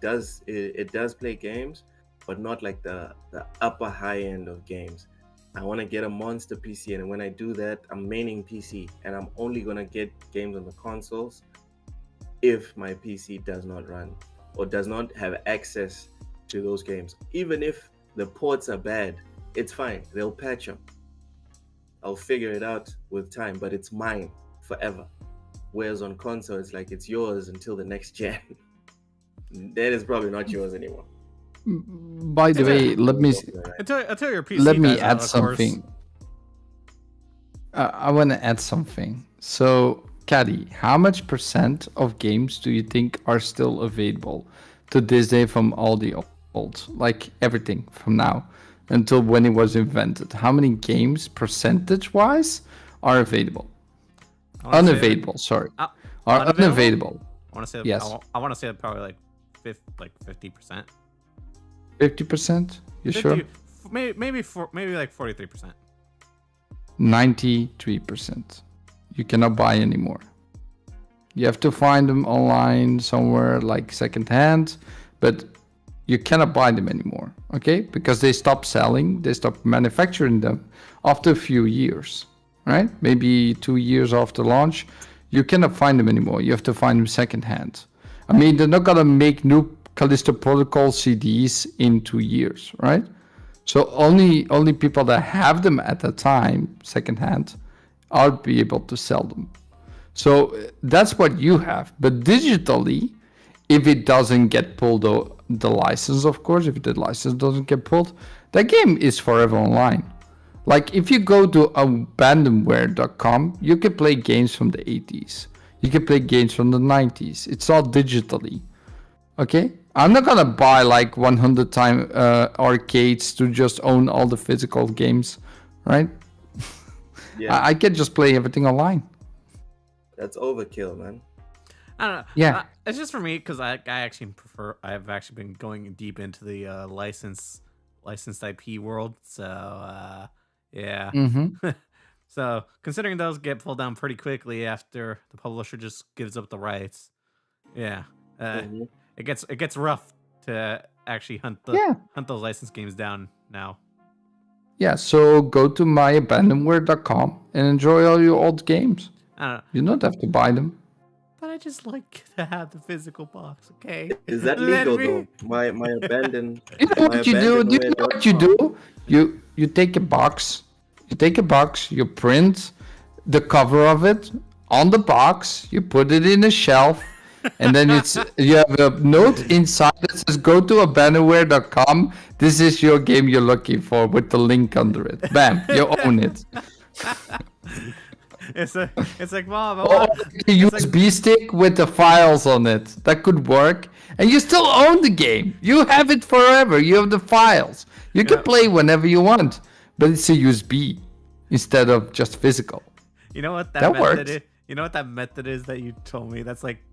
Speaker 3: does play games, but not like the upper high end of games. I want to get a monster PC, and when I do that, I'm maining PC, and I'm only gonna get games on the consoles if my PC does not run or does not have access to those games. Even if the ports are bad, it's fine. They'll patch them. I'll figure it out with time, but it's mine forever. Whereas on console, it's like it's yours until the next gen. That is probably not yours anymore.
Speaker 2: By the way, let me
Speaker 1: Until your PC
Speaker 2: let me
Speaker 1: dies out,
Speaker 2: add
Speaker 1: of
Speaker 2: something. I want to add something. So, Caddy, how much % of games do you think are still available to this day from all the old, like everything from now until when it was invented? How many games, percentage-wise, are available? Unavailable, sorry. Are unavailable.
Speaker 1: I want to say
Speaker 2: yes.
Speaker 1: I want to say probably like 50%.
Speaker 2: 50%? You
Speaker 1: 50,
Speaker 2: sure?
Speaker 1: Maybe like 43%.
Speaker 2: 93%. You cannot buy anymore. You have to find them online somewhere, like secondhand, but you cannot buy them anymore, okay? Because they stop selling, they stop manufacturing them after a few years, right? Maybe 2 years after launch, you cannot find them anymore. You have to find them secondhand. I mean, they're not gonna make new Callisto Protocol CDs in 2 years, right? So only people that have them at the time, secondhand, are be able to sell them. So that's what you have. But digitally, if it doesn't get pulled, the license, of course, if the license doesn't get pulled, that game is forever online. Like if you go to abandonware.com, you can play games from the 80s. You can play games from the 90s. It's all digitally. Okay? I'm not gonna buy like 100 time arcades to just own all the physical games, right?
Speaker 3: Yeah.
Speaker 2: I can just play everything online.
Speaker 3: That's overkill, man.
Speaker 1: I don't know.
Speaker 2: Yeah.
Speaker 1: It's just for me because I actually prefer. I've actually been going deep into the licensed IP world. So yeah.
Speaker 2: Mm-hmm.
Speaker 1: So considering those get pulled down pretty quickly after the publisher just gives up the rights, yeah, it gets rough to actually hunt those licensed games down now.
Speaker 2: Yeah, so go to myabandonware.com and enjoy all your old games.
Speaker 1: I don't know.
Speaker 2: You don't have to buy them.
Speaker 1: But I just like to have the physical box, okay?
Speaker 3: Is that
Speaker 1: Let
Speaker 3: legal
Speaker 1: me-
Speaker 3: though? My abandoned.
Speaker 2: You know what you do? Do you know what you do? You take a box. You print the cover of it on the box. You put it in a shelf, and then you have a note inside that says "Go to abandonware.com. This is your game you're looking for," with the link under it. Bam, you own it.
Speaker 1: It's like, Mom,
Speaker 2: Or a USB stick with the files on it. That could work. And you still own the game. You have it forever. You have the files. You can play whenever you want. But it's a USB instead of just physical.
Speaker 1: You know what
Speaker 2: That
Speaker 1: method
Speaker 2: works.
Speaker 1: is? You know what that method is that you told me? That's like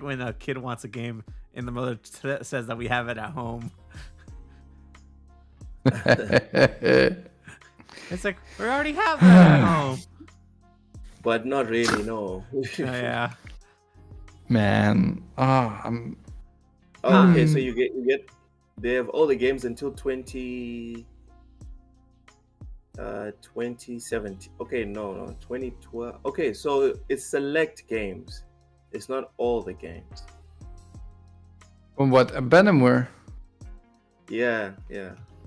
Speaker 1: when a kid wants a game and the mother says that we have it at home. It's like, we already have that at home.
Speaker 3: But not really, no.
Speaker 1: Yeah.
Speaker 2: Man. I'm...
Speaker 3: Oh, okay, so you get they have all the games until 2017. Okay, no, 2012. Okay, so it's select games. It's not all the games.
Speaker 2: From what? Abandonware?
Speaker 3: Yeah.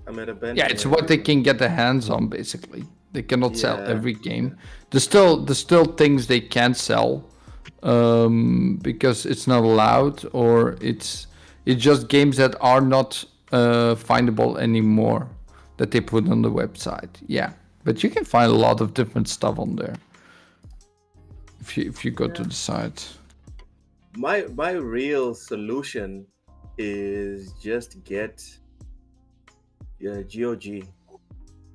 Speaker 3: I'm at abandoned.
Speaker 2: Yeah, it's what they can get their hands on, basically. They cannot sell
Speaker 3: Yeah.
Speaker 2: every game. There's still things they can't sell because it's not allowed, or it's just games that are not findable anymore that they put on the website. Yeah, but you can find a lot of different stuff on there if you go to the site.
Speaker 3: My real solution is just get GOG.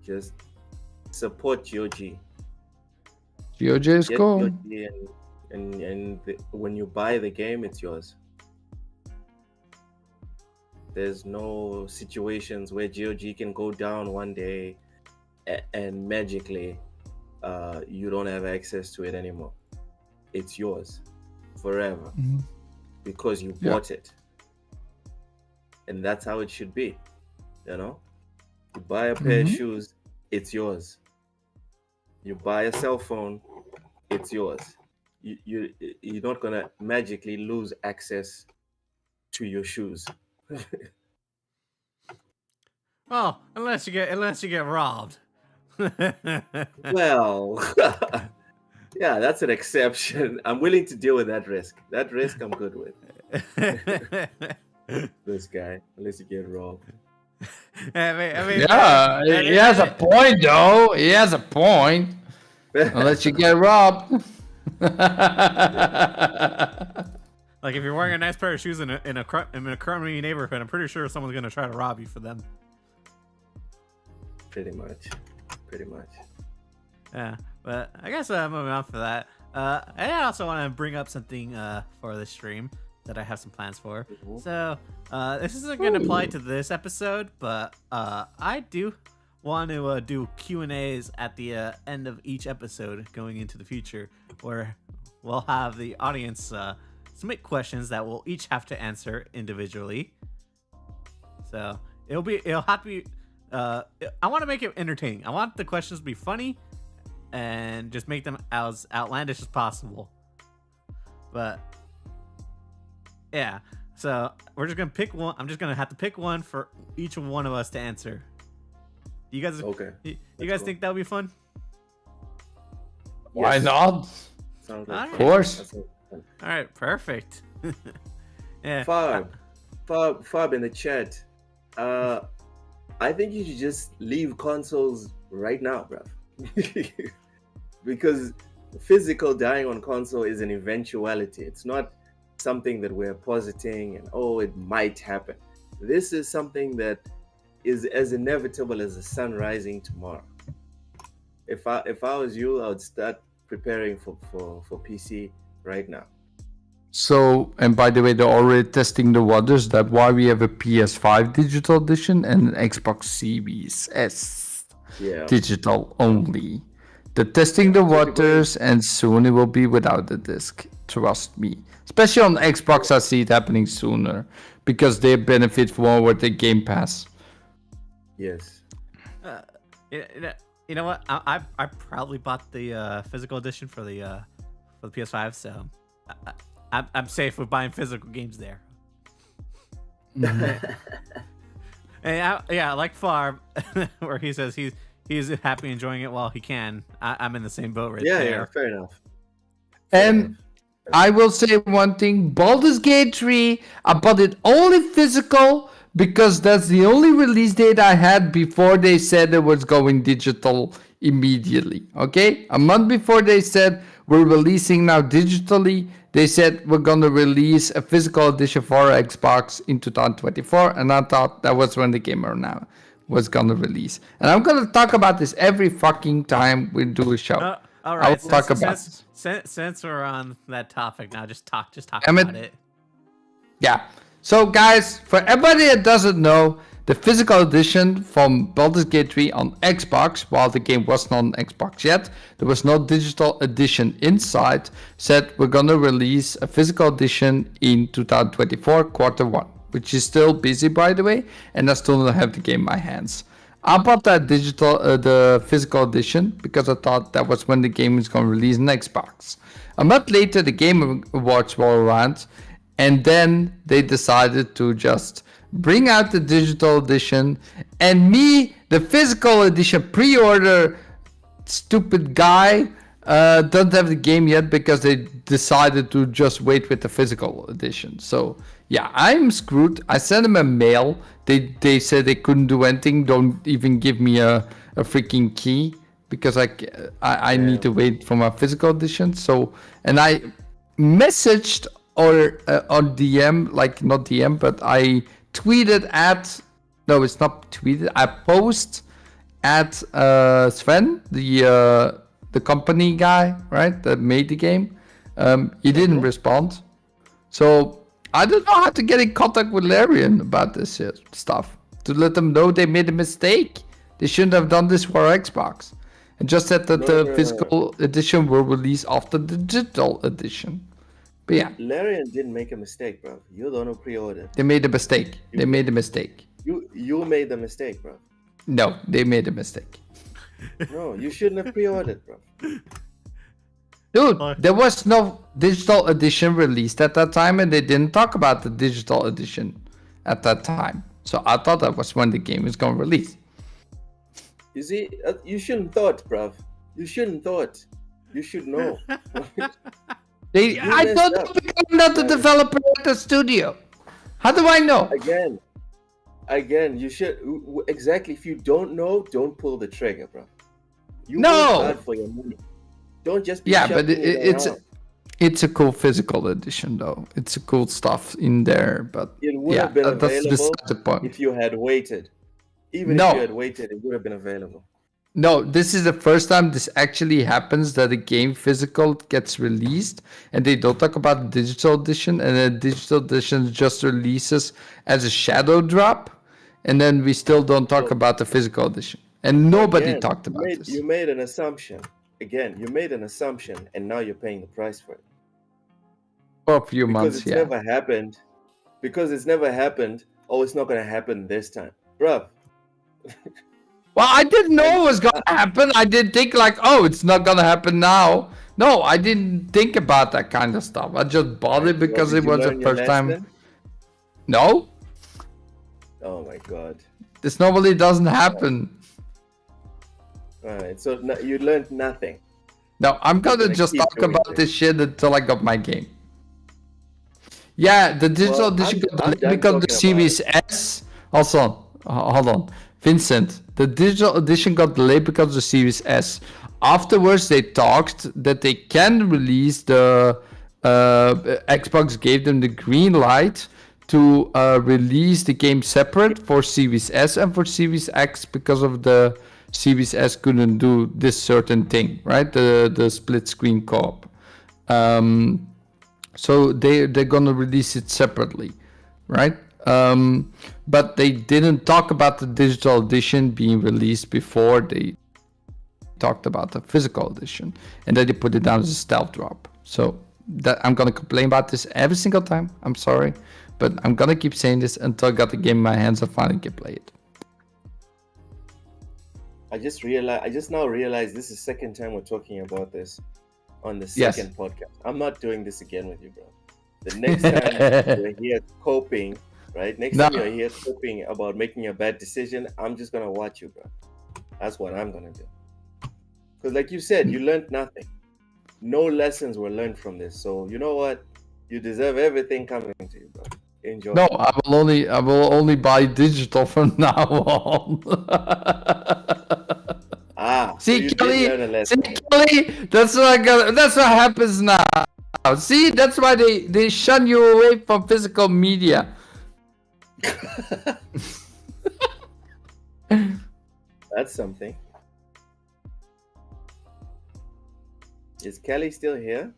Speaker 3: Just support GOG.
Speaker 2: GOG is cool.
Speaker 3: GOG and when you buy the game, it's yours. There's no situations where GOG can go down one day and magically you don't have access to it anymore. It's yours forever because you bought it. And that's how it should be. You know, you buy a pair of shoes, it's yours. You buy a cell phone, it's yours. You're not gonna magically lose access to your shoes.
Speaker 1: Oh, unless you get robbed.
Speaker 3: Well, yeah, that's an exception. I'm willing to deal with that risk. That risk I'm good with. This guy, unless you get robbed.
Speaker 1: I mean,
Speaker 2: yeah, he has a point though. He has a point. Unless you get robbed.
Speaker 1: Like if you're wearing a nice pair of shoes in a crummy neighborhood, I'm pretty sure someone's gonna try to rob you for them.
Speaker 3: Pretty much.
Speaker 1: Yeah, but I guess moving on for that. I also want to bring up something for this stream that I have some plans for. So this isn't going to apply to this episode, but I do want to do Q&As at the end of each episode going into the future, where we'll have the audience submit questions that we'll each have to answer individually. So it'll have to be I want to make it entertaining. I want the questions to be funny and just make them as outlandish as possible. But yeah, so we're just gonna pick one. I'm just gonna have to pick one for each one of us to answer. You guys,
Speaker 3: okay?
Speaker 1: You guys think that would be fun?
Speaker 2: Why not?
Speaker 3: Sounds like
Speaker 2: of course.
Speaker 1: All right, perfect. Yeah.
Speaker 3: Fab in the chat. I think you should just leave consoles right now, bruv. Because physical dying on console is an eventuality. It's not something that we're positing and it might happen. This is something that is as inevitable as the sun rising tomorrow. If I was you, I would start preparing for PC right now.
Speaker 2: So, and by the way, they're already testing the waters. That's why we have a PS5 digital edition and an Xbox Series S digital only. They're testing the waters, and soon it will be without the disc. Trust me. Especially on Xbox, I see it happening sooner because they benefit more with the Game Pass.
Speaker 3: Yes.
Speaker 1: You know what? I probably bought the physical edition for the PS5, so I'm safe with buying physical games there. And yeah, like Farb, where he says he's happy enjoying it while he can. I'm in the same boat right there.
Speaker 3: Yeah, fair enough.
Speaker 2: And I will say one thing: Baldur's Gate 3, I bought it only physical because that's the only release date I had before they said it was going digital immediately. Okay, a month before they said we're releasing now digitally, they said we're gonna release a physical edition for Xbox in 2024, and I thought that was when the game now was gonna release. And I'm gonna talk about this every fucking time we do a show.
Speaker 1: All right,
Speaker 2: I'll talk about it.
Speaker 1: Since we're on that topic now, just talk about it.
Speaker 2: Yeah. So guys, for everybody that doesn't know, the physical edition from Baldur's Gate 3 on Xbox, while the game was not on Xbox yet, there was no digital edition inside, said we're gonna release a physical edition in 2024 Q1, which is still busy by the way, and I still don't have the game in my hands. I bought that the physical edition because I thought that was when the game is gonna release on Xbox. A month later, the Game Awards were around, and then they decided to just bring out the digital edition, and me, the physical edition pre-order stupid guy, don't have the game yet because they decided to just wait with the physical edition. So Yeah, I'm screwed. I sent them a mail. They said they couldn't do anything. Don't even give me a freaking key because I need to wait for my physical edition. So, and I messaged or on DM, like not DM, but I tweeted at, no, it's not tweeted. I post at Sven, the company guy, right, that made the game. He didn't respond. So I don't know how to get in contact with Larian about this stuff. To let them know they made a mistake. They shouldn't have done this for Xbox. And just said that the physical edition will release after the digital edition. But yeah.
Speaker 3: Larian didn't make a mistake, bro. You're the one who pre-ordered.
Speaker 2: They made a mistake. They made a mistake.
Speaker 3: You made the mistake, bro.
Speaker 2: No, they made a mistake.
Speaker 3: No, you shouldn't have pre-ordered, bro.
Speaker 2: Dude, there was no digital edition released at that time, and they didn't talk about the digital edition at that time. So I thought that was when the game was going to release.
Speaker 3: You see, you shouldn't thought, bruv. You shouldn't thought. You should know.
Speaker 2: I don't know because I'm not the developer at the studio. How do I know?
Speaker 3: Again, you should exactly. If you don't know, don't pull the trigger, bro. You
Speaker 2: no.
Speaker 3: work hard for your money. Don't just be
Speaker 2: but it's a cool physical edition though. It's a cool stuff in there, but
Speaker 3: it would have been available
Speaker 2: that's the point.
Speaker 3: If you had waited. Even if you had waited, it would have been available.
Speaker 2: No, this is the first time this actually happens, that a game physical gets released and they don't talk about the digital edition, and the digital edition just releases as a shadow drop, and then we still don't talk about the physical edition. And nobody talked about this.
Speaker 3: You made an assumption. Again, you made an assumption, and now you're paying the price for it.
Speaker 2: For a few months,
Speaker 3: Because it's never happened. Because it's never happened. Oh, it's not going to happen this time. Bruh.
Speaker 2: Well, I didn't know it was going to happen. I didn't think like, oh, it's not going to happen now. No, I didn't think about that kind of stuff. I just bought it because it was the first time. No.
Speaker 3: Oh my God.
Speaker 2: This normally doesn't happen.
Speaker 3: Alright, so you learned nothing.
Speaker 2: No, I'm gonna just talk about this shit until I got my game. Yeah, the digital edition got delayed because the Series S. Also, hold on, Vincent. The digital edition got delayed because of the Series S. Afterwards, they talked that they can release the Xbox gave them the green light to release the game separate for Series S and for Series X because of the Series S couldn't do this certain thing, right? The split screen co-op. So they're gonna release it separately, right? But they didn't talk about the digital edition being released before they talked about the physical edition, and then they put it down as a stealth drop. So that I'm gonna complain about this every single time. I'm sorry, but I'm gonna keep saying this until I got the game in my hands and finally can play it.
Speaker 3: I just now realized this is the second time we're talking about this on the second podcast. I'm not doing this again with you, bro. The next time you're here coping, right? Next time you're here coping about making a bad decision, I'm just gonna watch you, bro. That's what I'm gonna do. Because like you said, you learned nothing. No lessons were learned from this. So you know what? You deserve everything coming to you, bro. Enjoy.
Speaker 2: No, I will only buy digital from now on. See,
Speaker 3: so
Speaker 2: Kelly, that's what happens now. See, that's why they shun you away from physical media.
Speaker 3: That's something. Is Kelly still here?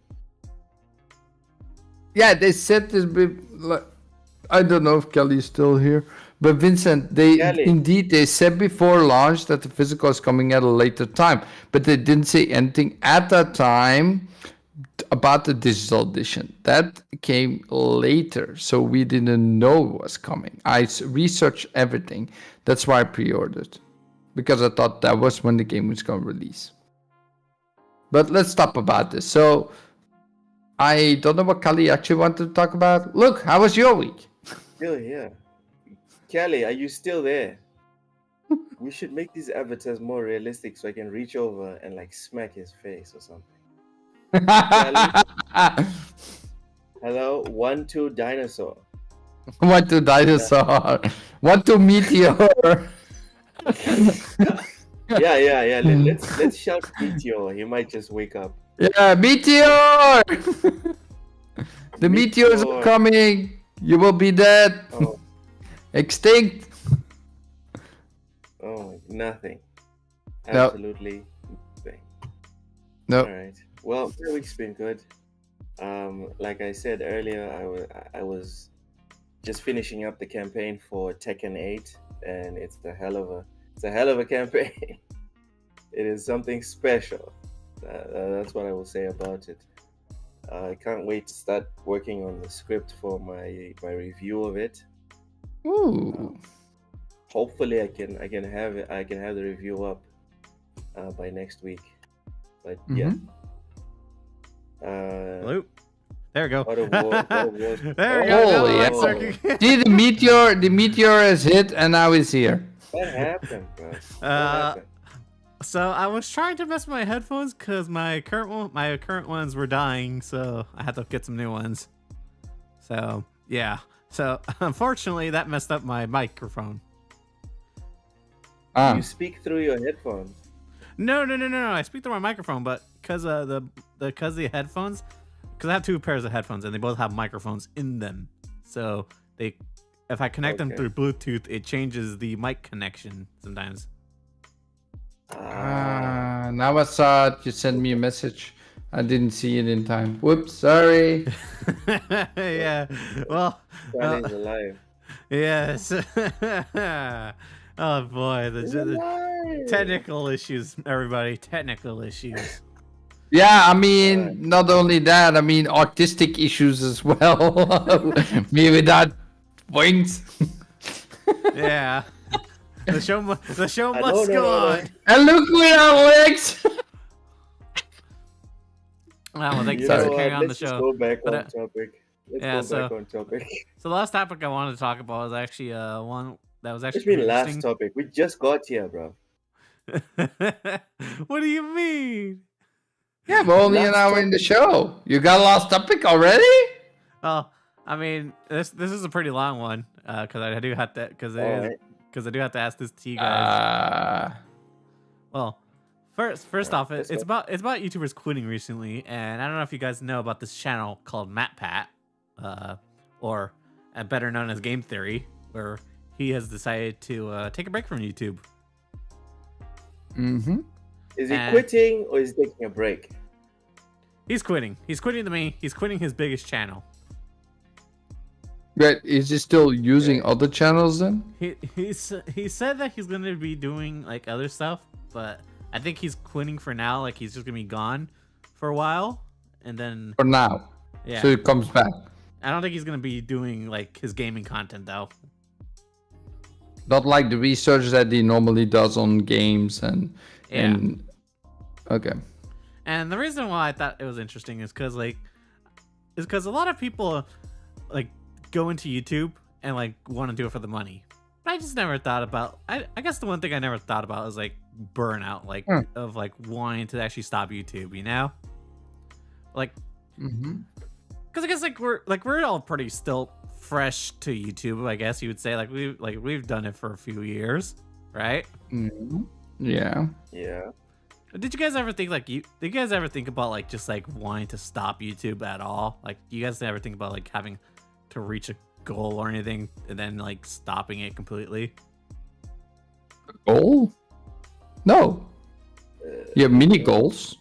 Speaker 2: Yeah, they said this. I don't know if Kelly's still here, but Vincent, they said before launch that the physical is coming at a later time, but they didn't say anything at that time about the digital edition. That came later, so we didn't know it was coming. I researched everything. That's why I pre-ordered, because I thought that was when the game was going to release. But let's stop about this. So I don't know what Kelly actually wanted to talk about. Look, how was your week?
Speaker 3: Still here. Kelly, are you still there? We should make these avatars more realistic so I can reach over and like smack his face or something. Kelly? Hello, 1-2 dinosaur.
Speaker 2: What to dinosaur? What to meteor?
Speaker 3: Yeah. Let's shout Meteor. He might just wake up.
Speaker 2: Yeah, meteor! The meteors are coming. You will be dead.
Speaker 3: Oh.
Speaker 2: Extinct.
Speaker 3: Oh, nothing.
Speaker 2: Nope.
Speaker 3: Absolutely nothing.
Speaker 2: Nope.
Speaker 3: All right. Well, the week's been good. Like I said earlier, I was just finishing up the campaign for Tekken 8, and it's a hell of a campaign. It is something special. That's what I will say about it. I can't wait to start working on the script for my review of it.
Speaker 2: Ooh.
Speaker 3: Hopefully, I can have the review up by next week. But yeah.
Speaker 1: Hello. There we go.
Speaker 3: God of War,
Speaker 1: There we
Speaker 2: Holy
Speaker 1: go.
Speaker 2: hell. See, the meteor has hit and now it's here.
Speaker 3: What happened, bro? What happened?
Speaker 1: So I was trying to mess with my headphones because my current ones were dying, so I had to get some new ones. So yeah. So unfortunately, that messed up my microphone.
Speaker 3: You speak through your headphones.
Speaker 1: No. I speak through my microphone, but because the headphones, because I have two pairs of headphones and they both have microphones in them. So if I connect them through Bluetooth, it changes the mic connection sometimes.
Speaker 2: Now I saw it. You sent me a message. I didn't see it in time. Whoops, sorry.
Speaker 1: Yeah. Well.
Speaker 3: Charlie's alive.
Speaker 1: Yes. Oh boy, the technical issues, everybody. Technical issues.
Speaker 2: Yeah, I mean, not only that, I mean, autistic issues as well. Me without wings.
Speaker 1: Yeah. The show must go on.
Speaker 2: And look without legs.
Speaker 1: Well, thanks for carrying on the show.
Speaker 3: Let's go back on topic.
Speaker 1: So the last topic I wanted to talk about was actually one that was actually.
Speaker 3: It's been last topic. We just got here, bro.
Speaker 1: What do you mean?
Speaker 2: Yeah, but only an hour in the show. You got a last topic already?
Speaker 1: Well, I mean, this is a pretty long one because I do have to I do have to ask this to you guys. Well, first off, it's about YouTubers quitting recently, and I don't know if you guys know about this channel called MatPat, or better known as Game Theory, where he has decided to take a break from YouTube.
Speaker 2: Mm-hmm.
Speaker 3: Is he quitting or is he taking a break?
Speaker 1: He's quitting. He's quitting to me. He's quitting his biggest channel.
Speaker 2: But is he still using other channels then?
Speaker 1: He said that he's gonna be doing like other stuff, but I think he's quitting for now. Like he's just gonna be gone for a while, and then
Speaker 2: For now.
Speaker 1: Yeah.
Speaker 2: So he comes back.
Speaker 1: I don't think he's gonna be doing like his gaming content though.
Speaker 2: Not like the research that he normally does on games and okay.
Speaker 1: And the reason why I thought it was interesting is because a lot of people like go into YouTube and like want to do it for the money. But I just never thought about. I guess the one thing I never thought about is like burnout, like of like wanting to actually stop YouTube. You know, like because I guess like we're all pretty still fresh to YouTube. I guess you would say we've done it for a few years, right?
Speaker 2: Yeah.
Speaker 3: Yeah.
Speaker 1: Did you guys ever think did you guys ever think about like just like wanting to stop YouTube at all? Like, do you guys ever think about like having to reach a goal or anything and then like stopping it completely?
Speaker 2: Goal? No. You have mini goals.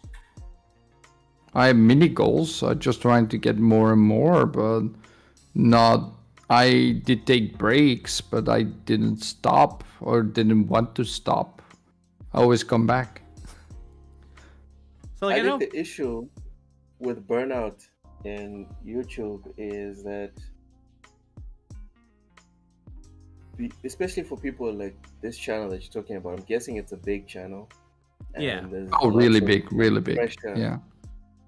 Speaker 2: I have mini goals. I'm just trying to get more and more, but not. I did take breaks, but I didn't stop or didn't want to stop. I always come back.
Speaker 1: So like,
Speaker 3: I think the issue with burnout in YouTube is that, especially for people like this channel that you're talking about, I'm guessing it's a big channel.
Speaker 1: Yeah.
Speaker 2: Oh, really big.
Speaker 3: Pressure.
Speaker 2: Yeah.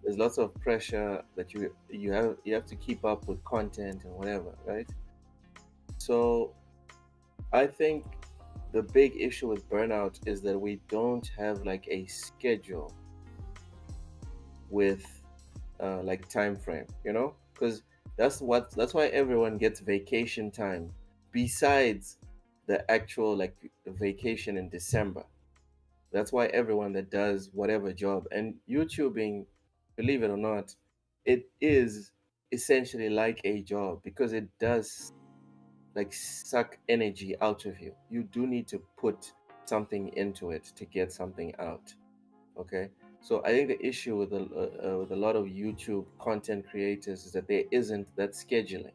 Speaker 3: There's lots of pressure that you have to keep up with content and whatever, right? So I think the big issue with burnout is that we don't have like a schedule with like time frame, you know, because That's why everyone gets vacation time besides the actual like vacation in December. That's why everyone that does whatever job, and YouTubing, believe it or not, it is essentially like a job because it does like suck energy out of you. You do need to put something into it to get something out. Okay, so I think the issue with a lot of YouTube content creators is that there isn't that scheduling.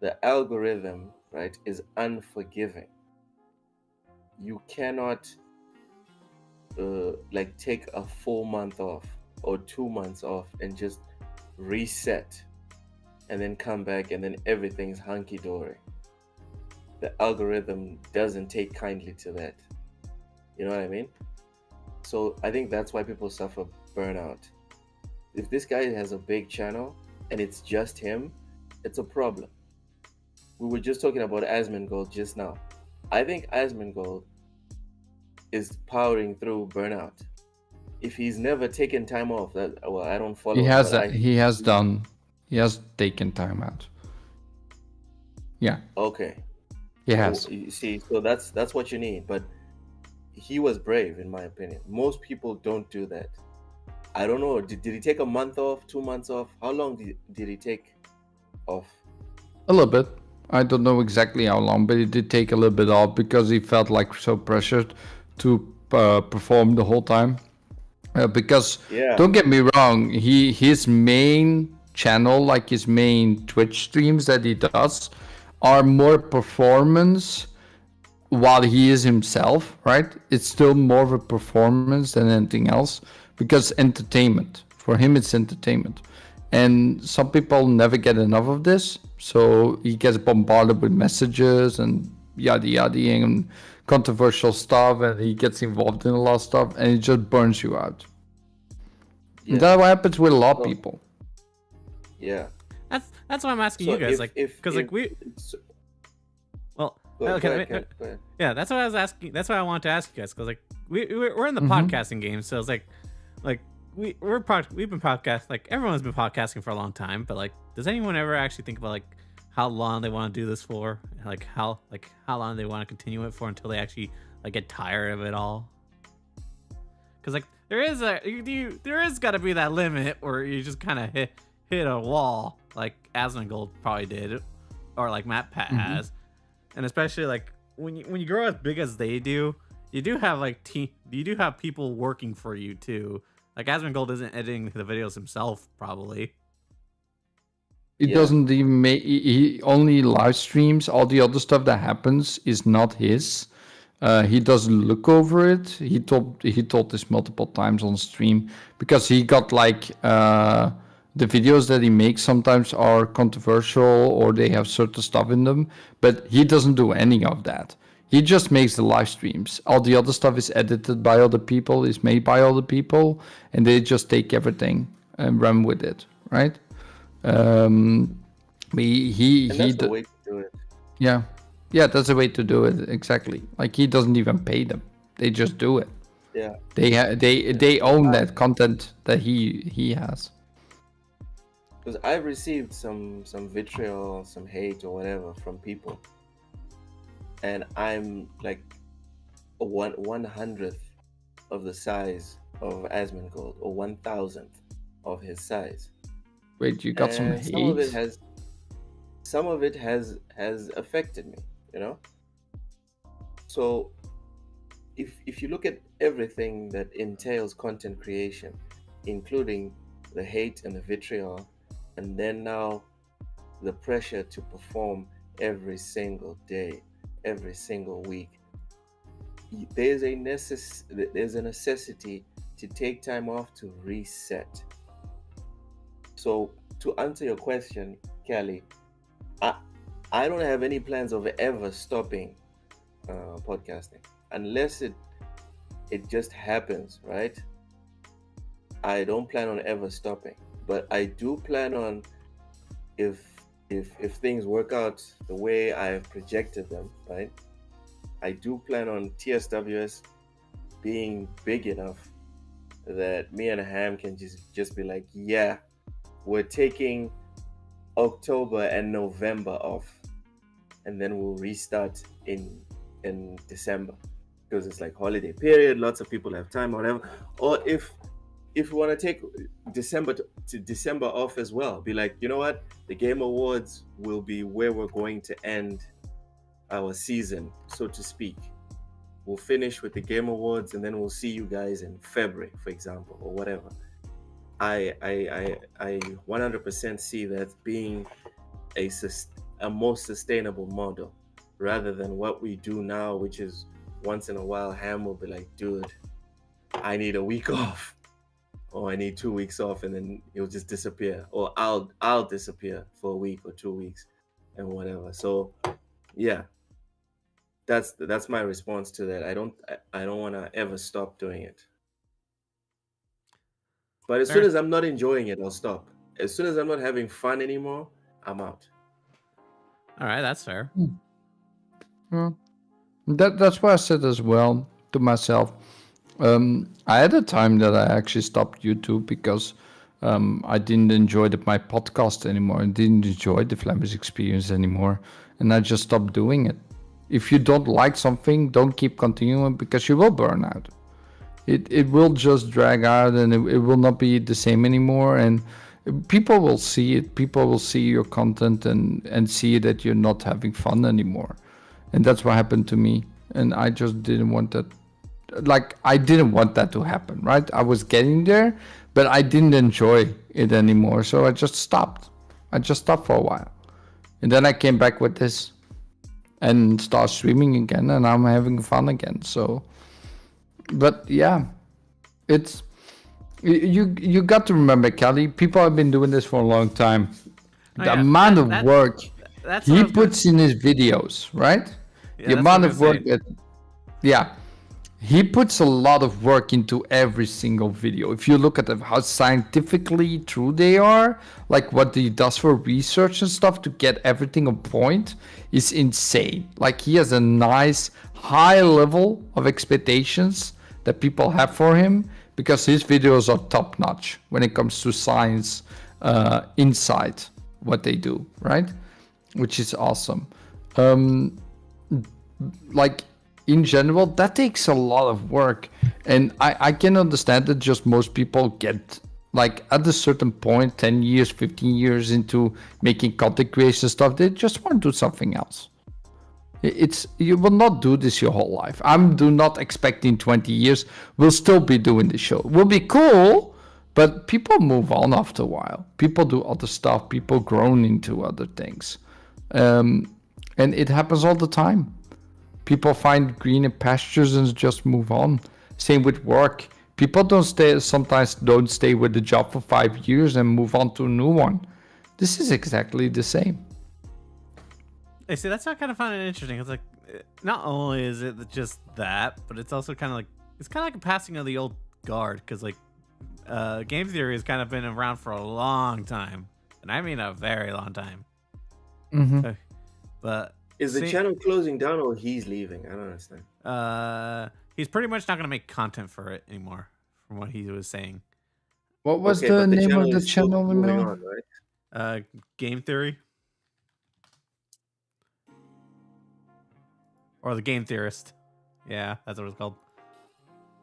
Speaker 3: The algorithm, right, is unforgiving. You cannot like take a full month off or 2 months off and just reset and then come back and then everything's hunky dory. The algorithm doesn't take kindly to that. You know what I mean? So I think that's why people suffer burnout. If this guy has a big channel and it's just him, it's a problem. We were just talking about Asmongold just now. I think Asmongold is powering through burnout. If he's never taken time off, that well, I don't follow.
Speaker 2: He has
Speaker 3: him,
Speaker 2: he has done. He has taken time out. Yeah.
Speaker 3: Okay.
Speaker 2: He has.
Speaker 3: So, you see, so that's what you need. But he was brave, in my opinion. Most people don't do that. I don't know. Did he take a month off, 2 months off? How long did he take off?
Speaker 2: A little bit. I don't know exactly how long, but he did take a little bit off because he felt like so pressured to perform the whole time. Because don't get me wrong, his main channel, like his main Twitch streams that he does, are more performance while he is himself, right? It's still more of a performance than anything else because entertainment. For him, it's entertainment. And some people never get enough of this. So he gets bombarded with messages and yada yada and controversial stuff, and he gets involved in a lot of stuff, and it just burns you out. Yeah. That's what happens with a lot of people.
Speaker 3: Yeah.
Speaker 1: That's why I'm asking you guys, yeah, that's what I was asking. That's what I wanted to ask you guys, because like we're in the podcasting game, so it's like we've been podcasting, like everyone's been podcasting for a long time, but like, does anyone ever actually think about like how long they want to do this for, like how long they want to continue it for until they actually like get tired of it all? Because like there is got to be that limit where you just kind of hit a wall, like Asmongold probably did, or like Matt Pat has. And especially like when you grow as big as they do, you do have like you do have people working for you too. Like Asmongold isn't editing the videos himself, probably.
Speaker 2: He doesn't even make. He only live streams. All the other stuff that happens is not his. He doesn't look over it. He told this multiple times on stream because he got like the videos that he makes sometimes are controversial or they have certain stuff in them, but he doesn't do any of that. He just makes the live streams. All the other stuff is edited by other people, is made by other people, and they just take everything and run with it, right?
Speaker 3: That's the way to do it.
Speaker 2: Yeah, that's the way to do it, exactly. Like he doesn't even pay them; they just do it.
Speaker 3: Yeah,
Speaker 2: they own that content that he has.
Speaker 3: Because I've received some vitriol, some hate or whatever from people, and I'm like 1/100th of the size of Asmongold, or 1,000th of his size.
Speaker 2: Wait, you got some hate?
Speaker 3: Some of it has affected me, you know. So if you look at everything that entails content creation, including the hate and the vitriol, and then now the pressure to perform every single day, every single week, there's a necessity to take time off to reset. So to answer your question, Kelly, I don't have any plans of ever stopping podcasting unless it just happens, right? I don't plan on ever stopping, but I do plan on, if things work out the way I've projected them, right? I do plan on TSWS being big enough that me and Ham can just be like, yeah, we're taking October and November off, and then we'll restart in December, because it's like holiday period. Lots of people have time or whatever. Or if we want to take December to December off as well, be like, you know what, the Game Awards will be where we're going to end our season, so to speak. We'll finish with the Game Awards, and then we'll see you guys in February, for example, or whatever. I 100% see that being a more sustainable model, rather than what we do now, which is once in a while Ham will be like, dude, I need a week off, or I need 2 weeks off, and then he'll just disappear, or I'll disappear for a week or 2 weeks and whatever. So yeah, that's my response to that. I don't want to ever stop doing it. But as soon as I'm not enjoying it, I'll stop. As soon as I'm not having fun anymore, I'm out.
Speaker 1: All right, that's fair.
Speaker 2: Well, that's what I said as well to myself. I had a time that I actually stopped YouTube because I didn't enjoy my podcast anymore. I didn't enjoy the Flemish experience anymore, and I just stopped doing it. If you don't like something, don't keep continuing, because you will burn out. It will just drag out, and it will not be the same anymore, and people will see it. People will see your content and see that you're not having fun anymore. And that's what happened to me. And I just didn't want that. Like, I didn't want that to happen, right? I was getting there, but I didn't enjoy it anymore. So I just stopped. I just stopped for a while. And then I came back with this and start streaming again, and I'm having fun again. So, but yeah, it's, you got to remember, Kelly, people have been doing this for a long time. The amount of work he puts in his videos, right? The amount of work that, he puts a lot of work into every single video. If you look at how scientifically true they are, like what he does for research and stuff to get everything on point, is insane. Like, he has a nice high level of expectations that people have for him, because his videos are top notch when it comes to science, insight, what they do, right? Which is awesome. Like, in general, that takes a lot of work, and I can understand that just most people get, like, at a certain point, 10 years, 15 years into making content creation stuff, they just want to do something else. You will not do this your whole life. Do not expect in 20 years we'll still be doing the show. It will be cool, but people move on after a while. People do other stuff. People grown into other things, and it happens all the time. People find greener pastures and just move on. Same with work. People sometimes don't stay with the job for 5 years and move on to a new one. This is exactly the same.
Speaker 1: I see, that's not kind of fun and interesting. It's like, not only is it just that, but it's also kind of like a passing of the old guard, because like game theory has kind of been around for a long time, and I mean a very long time.
Speaker 2: Mm-hmm.
Speaker 1: But
Speaker 3: is the channel closing down, or he's leaving? I don't understand.
Speaker 1: He's pretty much not going to make content for it anymore, from what he was saying.
Speaker 2: What was the name of the channel?
Speaker 3: On, right?
Speaker 1: Game Theory, or the Game Theorist. Yeah, that's what it's called.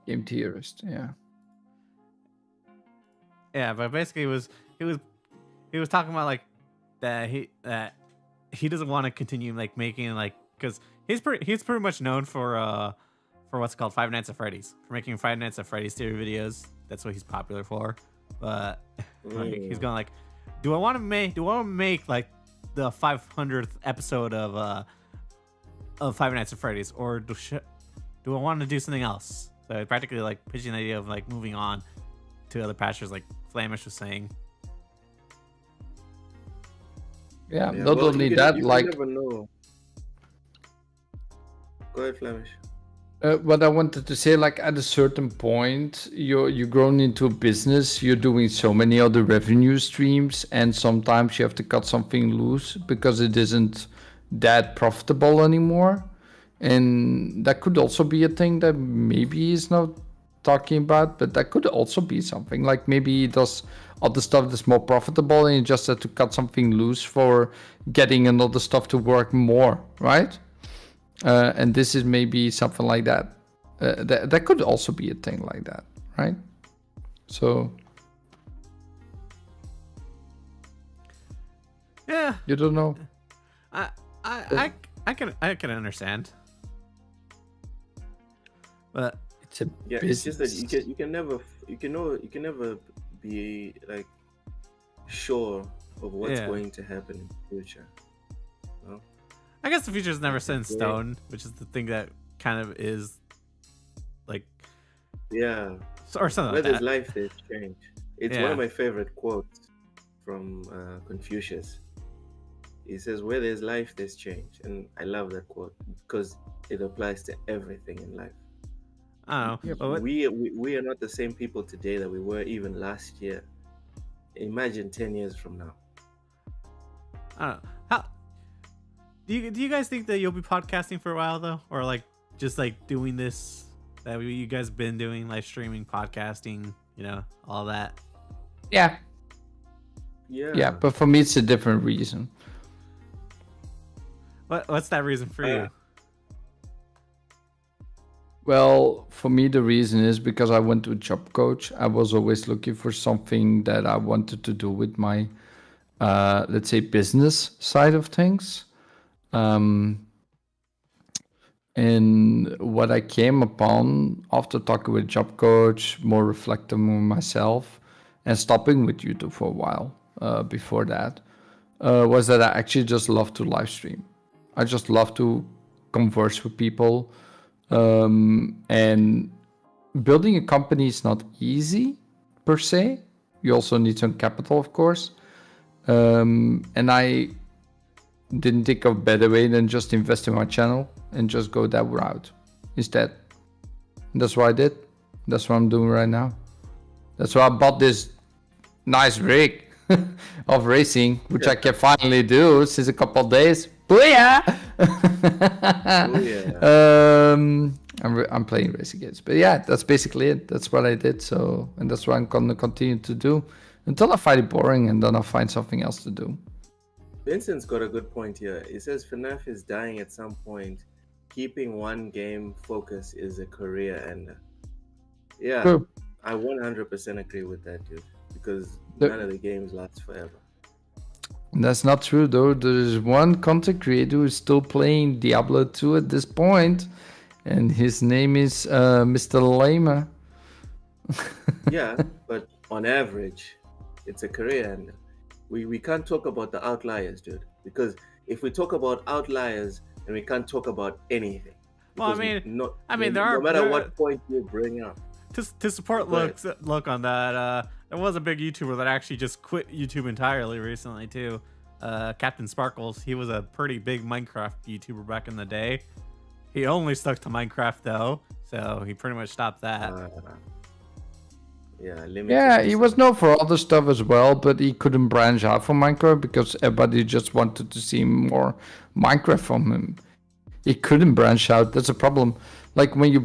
Speaker 2: Game Theorist. Yeah.
Speaker 1: Yeah, but basically, he was talking about like that he doesn't want to continue like making like, because he's pretty much known for what's called Five Nights at Freddy's, for making Five Nights at Freddy's theory videos. That's what he's popular for. But like, he's going like, do I want to make like the 500th episode of Five Nights at Freddy's, or do I want to do something else? So practically like pitching the idea of like moving on to other pastures, like Flamish was saying.
Speaker 2: Yeah, not only that, like,
Speaker 3: never know. Go ahead, Flemish.
Speaker 2: What I wanted to say, like, at a certain point, you're grown into a business. You're doing so many other revenue streams, and sometimes you have to cut something loose because it isn't that profitable anymore. And that could also be a thing that maybe is not talking about, but that could also be something like maybe he does other stuff that's more profitable and he just had to cut something loose for getting another stuff to work more, right? And this is maybe something like that. That could also be a thing like that, right? So
Speaker 1: yeah,
Speaker 2: you don't know.
Speaker 1: I can understand, but
Speaker 2: It's a
Speaker 3: Yeah,
Speaker 2: business.
Speaker 3: it's just that you can never be like sure of what's going to happen in the future. No?
Speaker 1: I guess the future's never set in stone, which is the thing that kind of is like,
Speaker 3: yeah,
Speaker 1: or something
Speaker 3: where
Speaker 1: like
Speaker 3: there's
Speaker 1: that.
Speaker 3: life, there's change. It's one of my favorite quotes from Confucius. He says, "Where there's life, there's change," and I love that quote because it applies to everything in life.
Speaker 1: I don't know. But
Speaker 3: We are not the same people today that we were even last year. Imagine 10 years from now.
Speaker 1: I don't know. How do you guys think that you'll be podcasting for a while though, or like just like doing this that you guys been doing, live streaming, podcasting, all that?
Speaker 2: Yeah,
Speaker 3: Yeah.
Speaker 2: but for me it's a different reason.
Speaker 1: What's that reason for you?
Speaker 2: Well, for me, the reason is because I went to a job coach. I was always looking for something that I wanted to do with my, let's say, business side of things. And what I came upon after talking with a job coach, more reflecting on myself, and stopping with YouTube for a while before that, was that I actually just love to live stream. I just love to converse with people. And building a company is not easy per se. You also need some capital, of course. And I didn't think of a better way than just invest in my channel and just go that route instead. That's what I did. That's what I'm doing right now. That's why I bought this nice rig of racing, which I can finally do since a couple of days. Booyah! I'm playing racing games, but yeah, that's basically it. That's what I did. So, and that's what I'm gonna continue to do until I find it boring, and then I'll find something else to do.
Speaker 3: Vincent's got a good point here. He says FNAF is dying at some point. Keeping one game focus is a career ender. Yeah, true. I 100% agree with that, dude. Because none of the games last forever.
Speaker 2: That's not true, though. There's one content creator who's still playing Diablo 2 at this point, and his name is Mr. Lema.
Speaker 3: Yeah, but on average, it's a career ender. We can't talk about the outliers, dude. Because if we talk about outliers, then we can't talk about anything.
Speaker 1: Well, no
Speaker 3: matter what point you bring up.
Speaker 1: To support look on that, there was a big YouTuber that actually just quit YouTube entirely recently too. Captain Sparkles. He was a pretty big Minecraft YouTuber back in the day. He only stuck to Minecraft though, so he pretty much stopped that.
Speaker 2: He was known for other stuff as well, but he couldn't branch out from Minecraft because everybody just wanted to see more Minecraft from him. He couldn't branch out. That's a problem. Like when you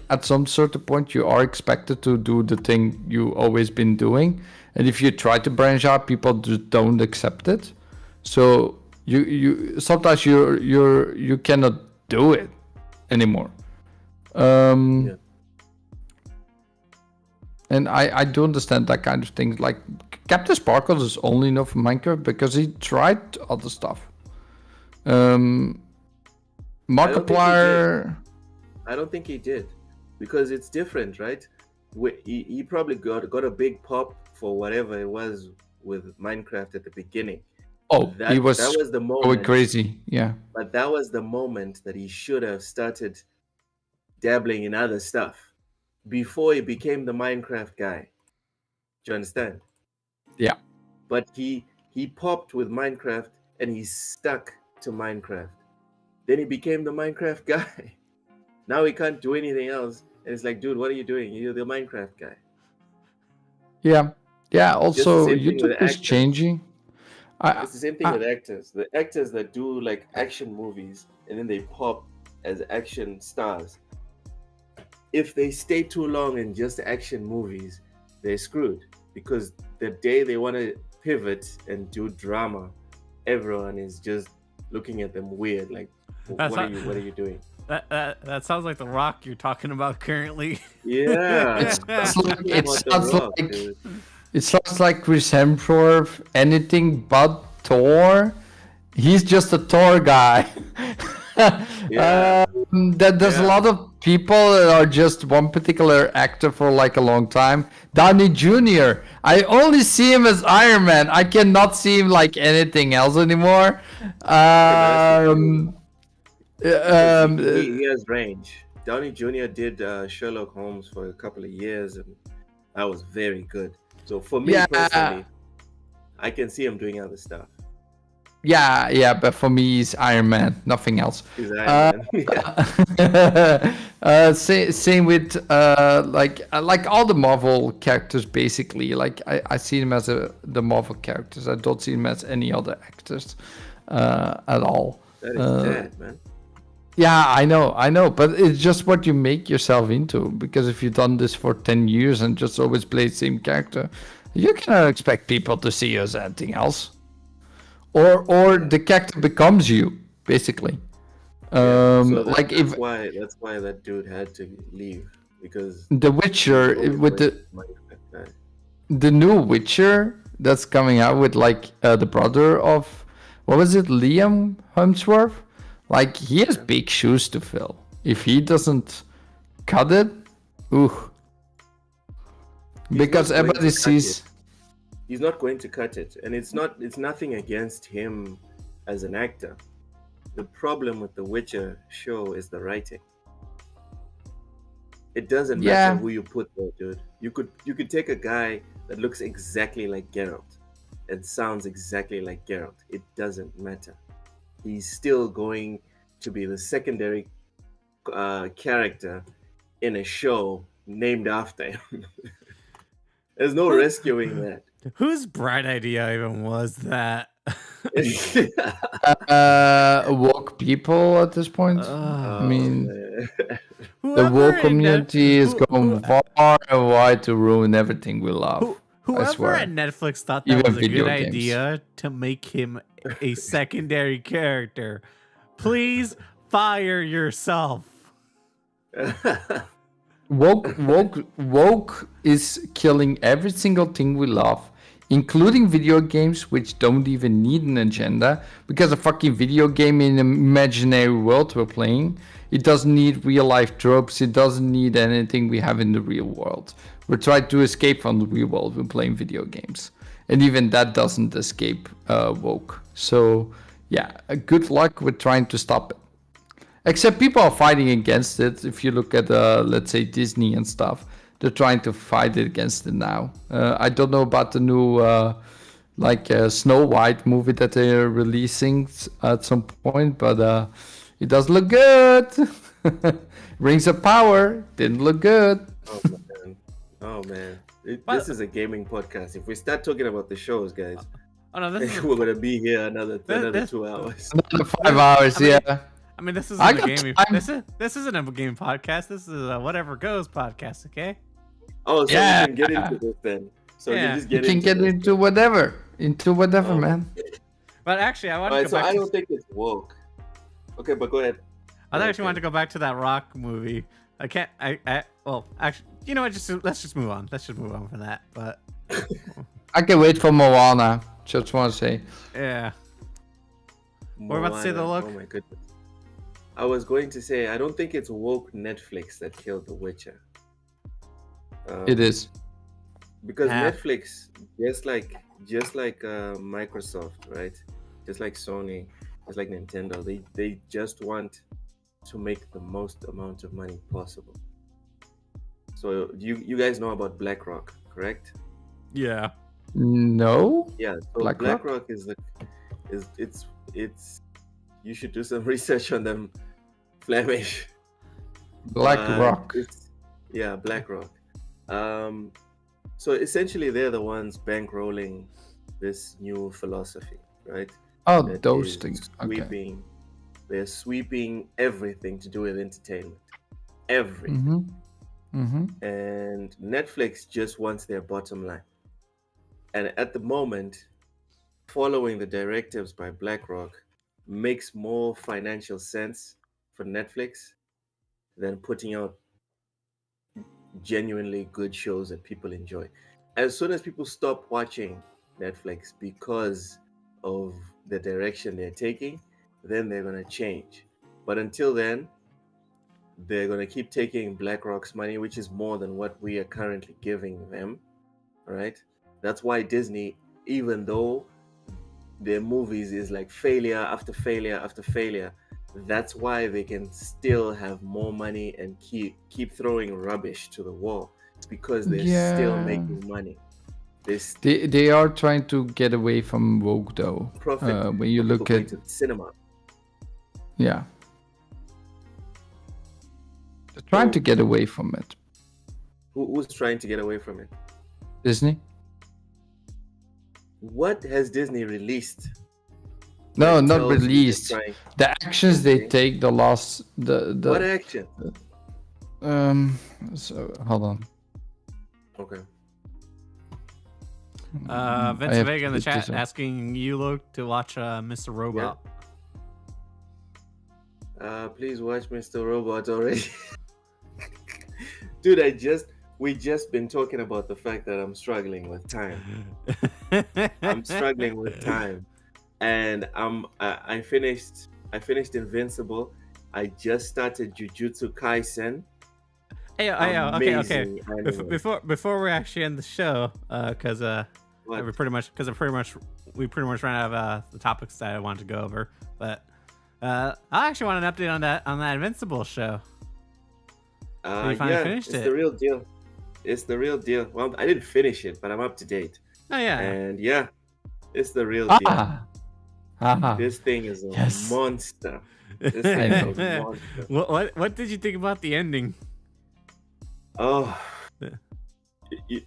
Speaker 2: at some certain point, you are expected to do the thing you always been doing, and if you try to branch out, people just don't accept it. So you sometimes you cannot do it anymore. And I do understand that kind of thing. Like Captain Sparkles is only known for Minecraft because he tried other stuff. Markiplier.
Speaker 3: I don't think he did, because it's different, right? He probably got a big pop for whatever it was with Minecraft at the beginning.
Speaker 2: Oh, that was the moment. Going crazy, yeah.
Speaker 3: But that was the moment that he should have started dabbling in other stuff before he became the Minecraft guy. Do you understand?
Speaker 2: Yeah.
Speaker 3: But he popped with Minecraft and he stuck to Minecraft. Then he became the Minecraft guy. Now he can't do anything else. And it's like, dude, what are you doing? You're the Minecraft guy.
Speaker 2: Yeah. Yeah, also YouTube is changing.
Speaker 3: It's the same thing with actors. The actors that do like action movies and then they pop as action stars. if they stay too long in just action movies, they're screwed, because the day they want to pivot and do drama, everyone is just looking at them weird, like, what are you doing?
Speaker 1: That sounds like The Rock you're talking about currently.
Speaker 3: Yeah,
Speaker 2: it sounds like Chris Hemsworth, anything but Thor. He's just a Thor guy.
Speaker 3: Yeah.
Speaker 2: There's a lot of people that are just one particular actor for like a long time. Downey Jr. I only see him as Iron Man. I cannot see him like anything else anymore.
Speaker 3: He has range. Downey Jr. did Sherlock Holmes for a couple of years, and that was very good. So for me personally, I can see him doing other stuff.
Speaker 2: Yeah, but for me, he's Iron Man, nothing else.
Speaker 3: He's Iron Man.
Speaker 2: Same with like all the Marvel characters, basically. Like I see them as the Marvel characters. I don't see them as any other actors at all.
Speaker 3: That is dead, man.
Speaker 2: Yeah, I know, but it's just what you make yourself into. Because if you've done this for 10 years and just always play the same character, you cannot expect people to see you as anything else. Or the character becomes you, basically.
Speaker 3: So that's why that dude had to leave, because
Speaker 2: The Witcher with the new Witcher that's coming out with like the brother of, what was it, Liam Hemsworth? Like, he has big shoes to fill. If he doesn't cut it, because everybody sees.
Speaker 3: He's not going to cut it, and it's nothing against him as an actor. The problem with the Witcher show is the writing. It doesn't matter who you put there, dude. You could take a guy that looks exactly like Geralt and sounds exactly like Geralt. It doesn't matter. He's still going to be the secondary character in a show named after him. There's no rescuing that.
Speaker 1: Whose bright idea even was that?
Speaker 2: Woke people at this point. I mean, the woke community is going far and wide to ruin everything we love.
Speaker 1: Whoever at Netflix thought that was a good idea to make him a secondary character, please fire yourself.
Speaker 2: Woke is killing every single thing we love, including video games, which don't even need an agenda, because a fucking video game in an imaginary world we're playing, it doesn't need real life tropes, it doesn't need anything we have in the real world. We're trying to escape from the real world when playing video games, and even that doesn't escape woke. So yeah, good luck with trying to stop it. Except people are fighting against it. If you look at let's say Disney and stuff, they're trying to fight against it now. I don't know about the new Snow White movie that they're releasing at some point, but it does look good. Rings of Power didn't look good.
Speaker 3: Oh man. This is a gaming podcast. If we start talking about the shows, guys, we're gonna be here another 2 hours.
Speaker 2: Another 5 hours, yeah.
Speaker 1: I mean, this isn't a gaming. This isn't a game podcast. This is a whatever goes podcast. Okay.
Speaker 3: Oh, so you can get into this then. So you just
Speaker 2: get into whatever, man.
Speaker 1: But actually, I want to go back.
Speaker 3: I don't think it's woke. Okay, but go ahead.
Speaker 1: I actually want to go back to that Rock movie. I can't. Well, actually, you know what? Let's just move on. Let's just move on from that. But
Speaker 2: I can wait for Moana. Just want to say.
Speaker 1: Yeah. We're about to say the look.
Speaker 3: Oh my goodness. I was going to say, I don't think it's woke Netflix that killed The Witcher.
Speaker 2: It is.
Speaker 3: Because Netflix, just like Microsoft, right? Just like Sony, just like Nintendo, they just want to make the most amount of money possible. So you guys know about BlackRock, correct?
Speaker 1: Yeah.
Speaker 2: No.
Speaker 3: Yeah. So BlackRock is you should do some research on them. Flemish.
Speaker 2: BlackRock.
Speaker 3: BlackRock. So essentially, they're the ones bankrolling this new philosophy, right?
Speaker 2: Oh, those things.
Speaker 3: They're sweeping everything to do with entertainment. Everything. and Netflix just wants their bottom line. And at the moment, following the directives by BlackRock makes more financial sense for Netflix than putting out genuinely good shows that people enjoy. As soon as people stop watching Netflix because of the direction they're taking, then they're going to change. But until then, they're going to keep taking BlackRock's money, which is more than what we are currently giving them, right? That's why Disney, even though their movies is like failure after failure after failure, that's why they can still have more money and keep throwing rubbish to the wall. It's because they're still making money.
Speaker 2: They are trying to get away from woke though.
Speaker 3: Profit
Speaker 2: when you look at
Speaker 3: cinema.
Speaker 2: Yeah. They're trying to get away from it.
Speaker 3: Who's trying to get away from it?
Speaker 2: Disney?
Speaker 3: What has Disney released?
Speaker 2: No, not released. The actions they take, the
Speaker 3: what action?
Speaker 2: So hold on.
Speaker 3: Okay.
Speaker 1: Vince Vega in the chat asking you, Luke, to watch Mr. Robot.
Speaker 3: Yeah. Please watch Mr. Robot already. Dude, we just been talking about the fact that I'm struggling with time. I'm struggling with time. And I finished Invincible. I just started Jujutsu Kaisen.
Speaker 1: Okay. Before we actually end the show, because we pretty much ran out of the topics that I wanted to go over. But I actually want an update on that Invincible show. You finally finished it.
Speaker 3: The real deal. It's the real deal. Well, I didn't finish it, but I'm up to date.
Speaker 1: Oh yeah.
Speaker 3: And yeah, it's the real deal. This thing is a monster. This thing is a monster.
Speaker 1: What did you think about the ending?
Speaker 3: Oh, you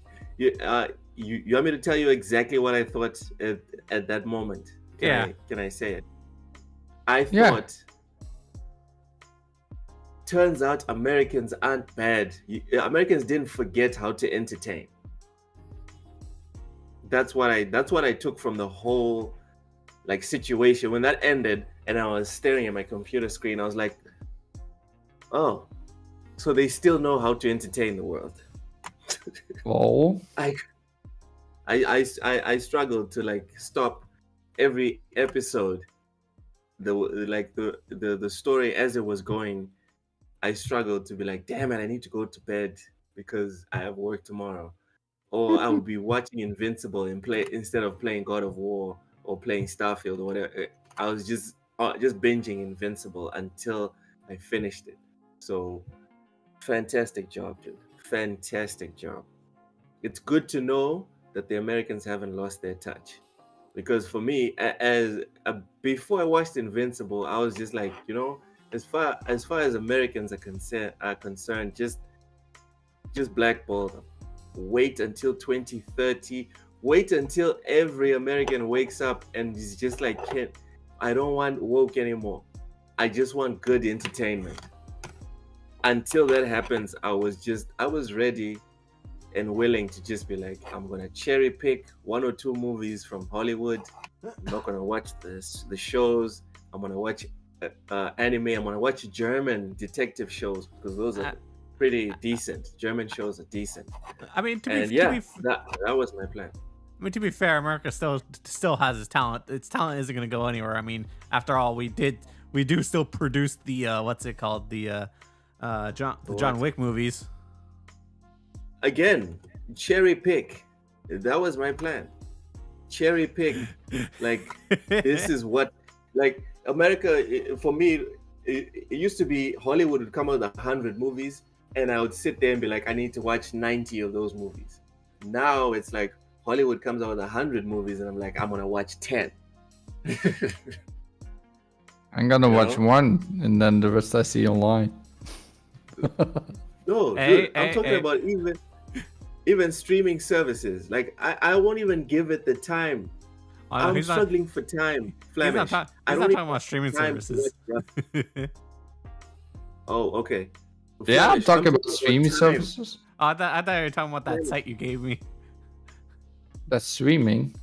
Speaker 3: want me to tell you exactly what I thought at that moment? Can I say it? I thought, turns out Americans aren't bad. Americans didn't forget how to entertain. That's what I took from the whole situation. When that ended and I was staring at my computer screen, I was like, oh, so they still know how to entertain the world.
Speaker 2: Oh.
Speaker 3: I struggled to stop every episode. The story as it was going, I struggled to be like, damn it, I need to go to bed because I have work tomorrow. Or I would be watching Invincible and instead of playing God of War or playing Starfield or whatever. I was just binging Invincible until I finished it. So fantastic job, dude. Fantastic job. It's good to know that the Americans haven't lost their touch. Because for me, before I watched Invincible, I was just like, as far as Americans are concerned, just blackball them. Wait until 2030. Wait until every American wakes up and is just like, I don't want woke anymore. I just want good entertainment. Until that happens, I was ready and willing to just be like, I'm gonna cherry pick 1 or 2 movies from Hollywood. I'm not gonna watch the shows. I'm gonna watch anime. I'm gonna watch German detective shows because those are pretty decent. German shows are decent.
Speaker 1: I mean,
Speaker 3: that was my plan.
Speaker 1: I mean, to be fair, America still has its talent. Its talent isn't going to go anywhere. I mean, after all, we do still produce the what's it called, the John Wick movies.
Speaker 3: Again, cherry pick. That was my plan. Cherry pick. This is what America. For me, it used to be Hollywood would come out with 100 movies, and I would sit there and be like, I need to watch 90 of those movies. Now it's like Hollywood comes out with 100 movies, and I'm like, I'm gonna watch 10.
Speaker 2: I'm gonna watch one, and then the rest I see online.
Speaker 3: No, dude, I'm talking about even streaming services. I won't even give it the time. I'm struggling for time. Flemish.
Speaker 1: He's not talking about streaming services.
Speaker 3: Oh, okay.
Speaker 2: Yeah, I'm
Speaker 3: Flourish,
Speaker 2: talking
Speaker 3: I'm
Speaker 2: about streaming
Speaker 3: time.
Speaker 2: services.
Speaker 1: Oh, I thought you were talking about that site you gave me.
Speaker 2: That's streaming.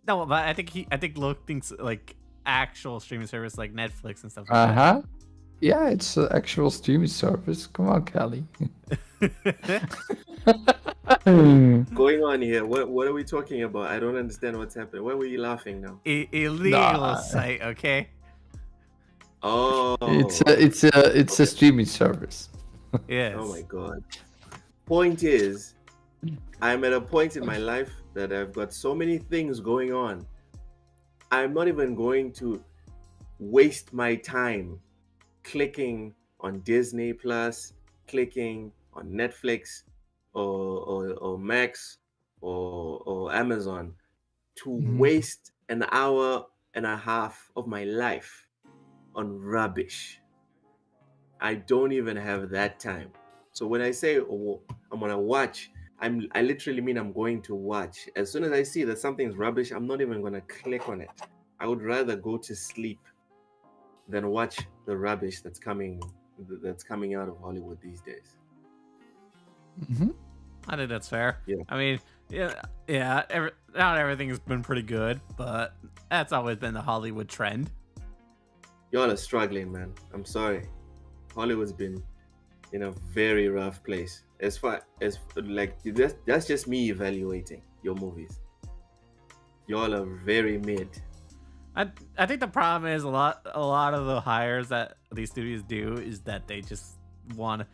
Speaker 1: No, but I think Luke thinks like actual streaming service like Netflix and stuff like
Speaker 2: Uh-huh. Yeah, it's an actual streaming service. Come on, Kelly.
Speaker 1: that.
Speaker 3: Going on here? What are we talking about? I don't understand what's happening. Why were you laughing now?
Speaker 1: Illegal
Speaker 2: Nah.
Speaker 1: site, okay?
Speaker 3: Oh,
Speaker 2: It's a streaming service.
Speaker 1: Yes.
Speaker 3: oh my god. Point is, I'm at a point in my life that I've got so many things going on. I'm not even going to waste my time clicking on Disney Plus, clicking on Netflix or Max or Amazon to waste an hour and a half of my life on rubbish. I don't even have that time. So when I say I'm gonna watch, I literally mean I'm going to watch. As soon as I see that something's rubbish, I'm not even gonna click on it. I would rather go to sleep than watch the rubbish that's coming out of Hollywood these days.
Speaker 1: I think that's fair.
Speaker 3: Yeah.
Speaker 1: I mean, yeah. Not everything has been pretty good, but that's always been the Hollywood trend.
Speaker 3: Y'all are struggling, man. I'm sorry. Hollywood's been in a very rough place. As far as like that's just me evaluating your movies. Y'all are very mid.
Speaker 1: I think the problem is a lot of the hires that these studios do is that they just want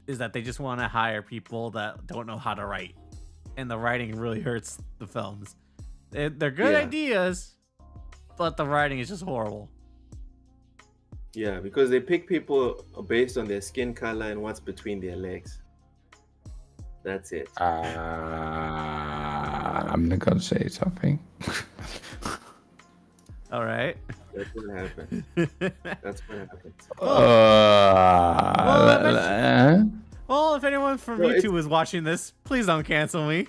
Speaker 1: to hire people that don't know how to write, and the writing really hurts the films. They're good ideas, but the writing is just horrible.
Speaker 3: Yeah, because they pick people based on their skin color and what's between their legs. That's it.
Speaker 2: I'm not gonna say something.
Speaker 1: All right.
Speaker 3: That's what happened. That's what happened.
Speaker 1: Well, if anyone from YouTube is watching this, please don't cancel me.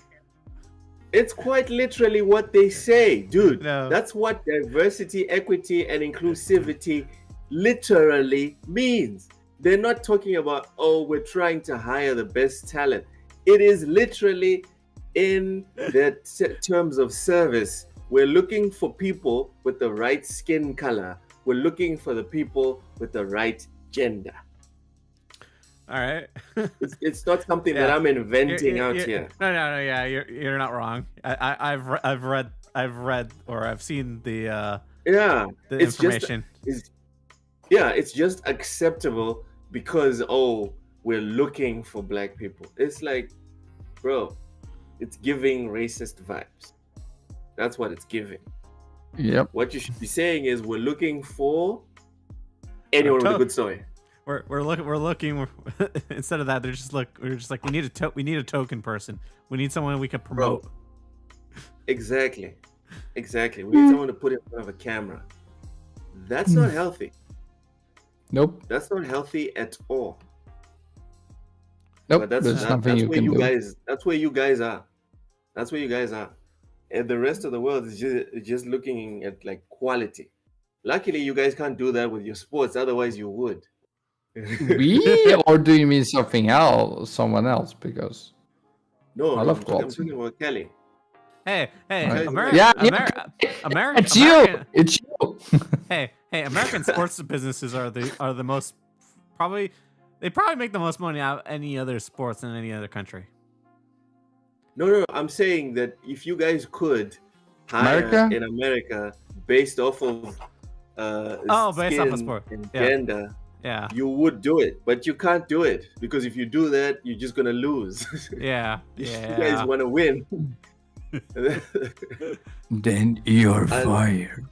Speaker 3: It's quite literally what they say, dude.
Speaker 1: No.
Speaker 3: That's what diversity, equity, and inclusivity literally means. They're not talking about, oh, we're trying to hire the best talent. It is literally in the terms of service. We're looking for people with the right skin color. We're looking for the people with the right gender.
Speaker 1: All right.
Speaker 3: It's not something that I'm inventing out here.
Speaker 1: No, yeah, you're not wrong. I've read or I've seen the
Speaker 3: it's
Speaker 1: information.
Speaker 3: It's just acceptable because we're looking for black people. It's like, bro, it's giving racist vibes. That's what it's giving.
Speaker 2: Yep.
Speaker 3: What you should be saying is we're looking for anyone with a good story.
Speaker 1: We're looking instead of that we're just like we need a token person. We need someone we can promote.
Speaker 3: Bro, exactly. We need someone to put in front of a camera. That's not healthy.
Speaker 2: Nope.
Speaker 3: That's not healthy at all.
Speaker 2: Nope.
Speaker 3: But that's
Speaker 2: something you can do.
Speaker 3: That's where you guys are. And the rest of the world is just looking at like quality. Luckily, you guys can't do that with your sports. Otherwise, you would.
Speaker 2: We, or do you mean something else? Someone else? Because
Speaker 3: no,
Speaker 2: I love
Speaker 3: I'm
Speaker 2: quality.
Speaker 3: talking about Kelly.
Speaker 1: Hey,
Speaker 3: Right.
Speaker 1: American.
Speaker 2: It's you. It's you.
Speaker 1: Hey, American sports businesses are the most probably make the most money out of any other sports in any other country.
Speaker 3: No, I'm saying that if you guys could hire in America based off of
Speaker 1: based off of sport
Speaker 3: and gender,
Speaker 1: yeah,
Speaker 3: you would do it, but you can't do it because if you do that, you're just gonna lose.
Speaker 1: Yeah.
Speaker 3: You guys want to win.
Speaker 2: Then you're fired.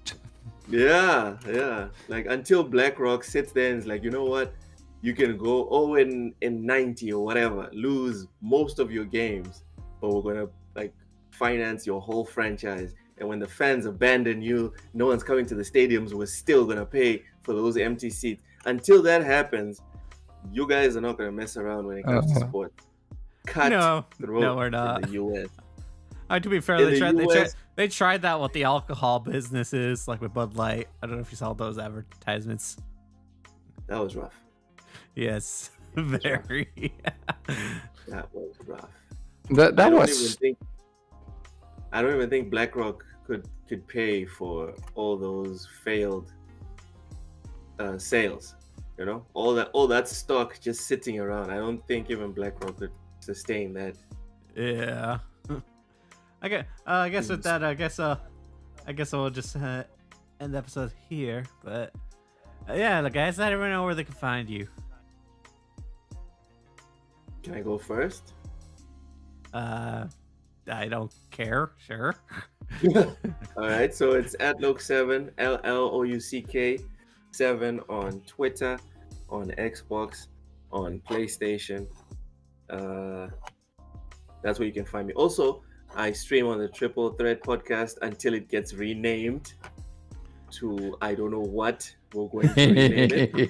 Speaker 3: Yeah. Like until BlackRock sits there and is like, you know what? You can go in 90 or whatever, lose most of your games, but we're gonna like finance your whole franchise. And when the fans abandon you, no one's coming to the stadiums, we're still gonna pay for those empty seats. Until that happens, you guys are not gonna mess around when it comes to sport.
Speaker 1: No, we're not.
Speaker 3: In the US.
Speaker 1: To be fair, they tried that with the alcohol businesses, like with Bud Light. I don't know if you saw those advertisements.
Speaker 3: That was rough.
Speaker 1: Yes, very.
Speaker 3: That was rough.
Speaker 2: That was.
Speaker 3: I don't even think BlackRock could pay for all those failed sales. You know, all that stock just sitting around. I don't think even BlackRock could sustain that.
Speaker 1: Yeah. I guess with that, I guess I'll just end the episode here. But yeah, look, guys, let everyone know where they can find you.
Speaker 3: Can I go first?
Speaker 1: I don't care. Sure.
Speaker 3: All right, so it's at Louk7, LLOUCK 7 on Twitter, on Xbox, on PlayStation. That's where you can find me. Also, I stream on the Triple Threat podcast until it gets renamed to I don't know what we're going to rename it. You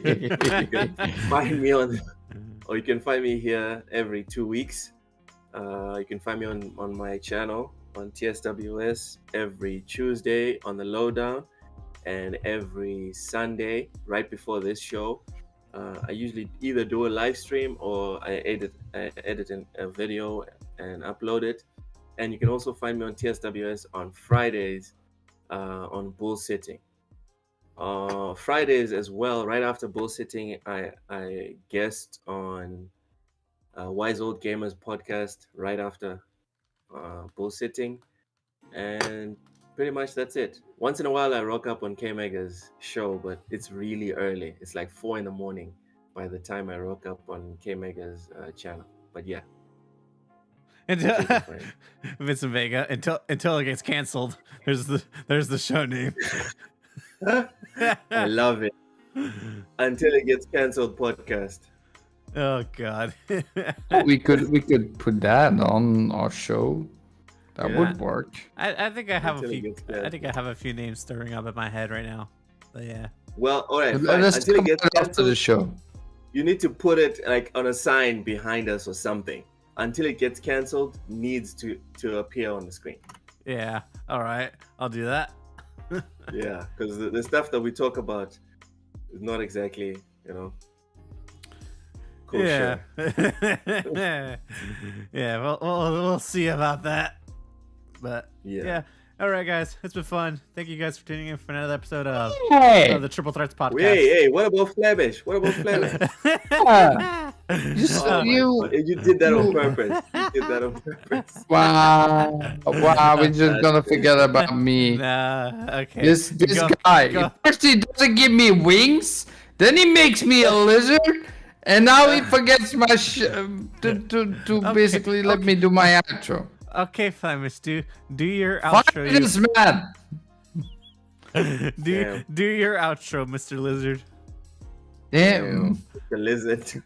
Speaker 3: can find me or you can find me here every 2 weeks. You can find me on my channel on TSWS every Tuesday on the Lowdown, and every Sunday right before this show. I usually either do a live stream or I edit a video and upload it. And you can also find me on TSWS on Fridays on bullsitting. Fridays as well, right after bullsitting, I guest on Wise Old Gamers podcast right after bullsitting. And pretty much that's it. Once in a while I rock up on K-Mega's show, but it's really early. It's like 4 a.m. by the time I rock up on K-Mega's channel. But yeah.
Speaker 1: Until Vincent Vega, until it gets canceled. There's the show name.
Speaker 3: I love it. Until it gets canceled podcast.
Speaker 1: Oh God.
Speaker 2: we could put that on our show. That would work.
Speaker 1: I think I have a few names stirring up in my head right now. But yeah.
Speaker 3: Well, all right.
Speaker 2: Let's
Speaker 3: until it gets canceled,
Speaker 2: after the show.
Speaker 3: You need to put it like on a sign behind us or something. Until it gets canceled, needs to appear on the screen.
Speaker 1: Yeah. All right. I'll do that.
Speaker 3: Yeah, because the stuff that we talk about is not exactly, kosher.
Speaker 1: Yeah. Yeah. We'll see about that. But yeah. All right, guys. It's been fun. Thank you guys for tuning in for another episode of the Triple Threats podcast.
Speaker 3: Hey, what about Flemish? You did that on purpose. You did that on purpose.
Speaker 2: Wow, we're just gonna forget about me.
Speaker 1: Nah, okay.
Speaker 2: This guy. First he doesn't give me wings, then he makes me a lizard, and now he forgets my to basically let me do my outro.
Speaker 1: Okay, Flemish, do your outro.
Speaker 2: Find this man.
Speaker 1: do your outro, Mr. Lizard.
Speaker 2: Damn.
Speaker 3: The lizard.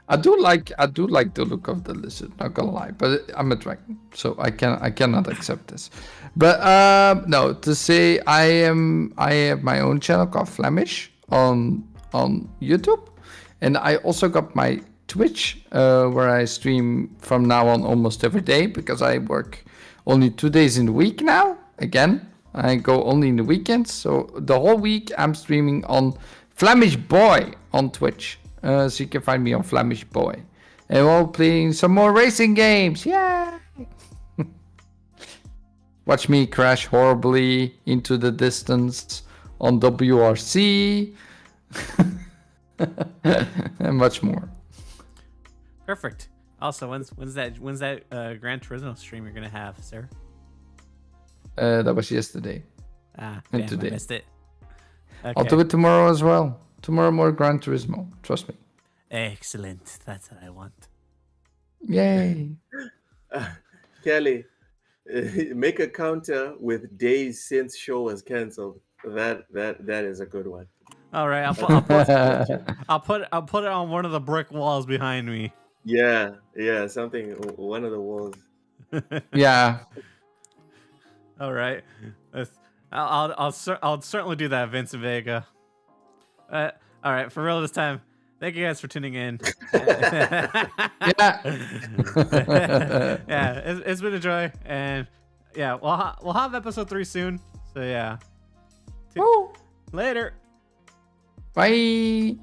Speaker 2: I do like the look of the lizard, not gonna lie, but I'm a dragon, so I cannot accept this. But no, to say I have my own channel called Flemish on YouTube, and I also got my Twitch where I stream from now on almost every day because I work only 2 days in the week now. Again, I go only in the weekends, so the whole week I'm streaming on Flemish Boy on Twitch. So you can find me on Flemish Boy. And we're playing some more racing games. Yay! Watch me crash horribly into the distance on WRC. And much more.
Speaker 1: Perfect. Also, when's that Gran Turismo stream you're gonna have, sir?
Speaker 2: That was yesterday.
Speaker 1: And
Speaker 2: today.
Speaker 1: I missed it. Okay.
Speaker 2: I'll do it tomorrow as well. Tomorrow more Gran Turismo. Trust me.
Speaker 1: Excellent. That's what I want.
Speaker 2: Yay.
Speaker 3: Kelly, make a counter with days since show was canceled. That is a good one.
Speaker 1: All right, I'll put it on one of the brick walls behind me.
Speaker 3: Yeah, something. One of the walls.
Speaker 2: Yeah.
Speaker 1: All right. I'll certainly do that, Vincent Vega. All right, for real this time. Thank you guys for tuning in.
Speaker 2: Yeah.
Speaker 1: Yeah, it's been a joy, and yeah, we'll have episode 3 soon. So yeah.
Speaker 2: Woo.
Speaker 1: Later.
Speaker 2: Bye.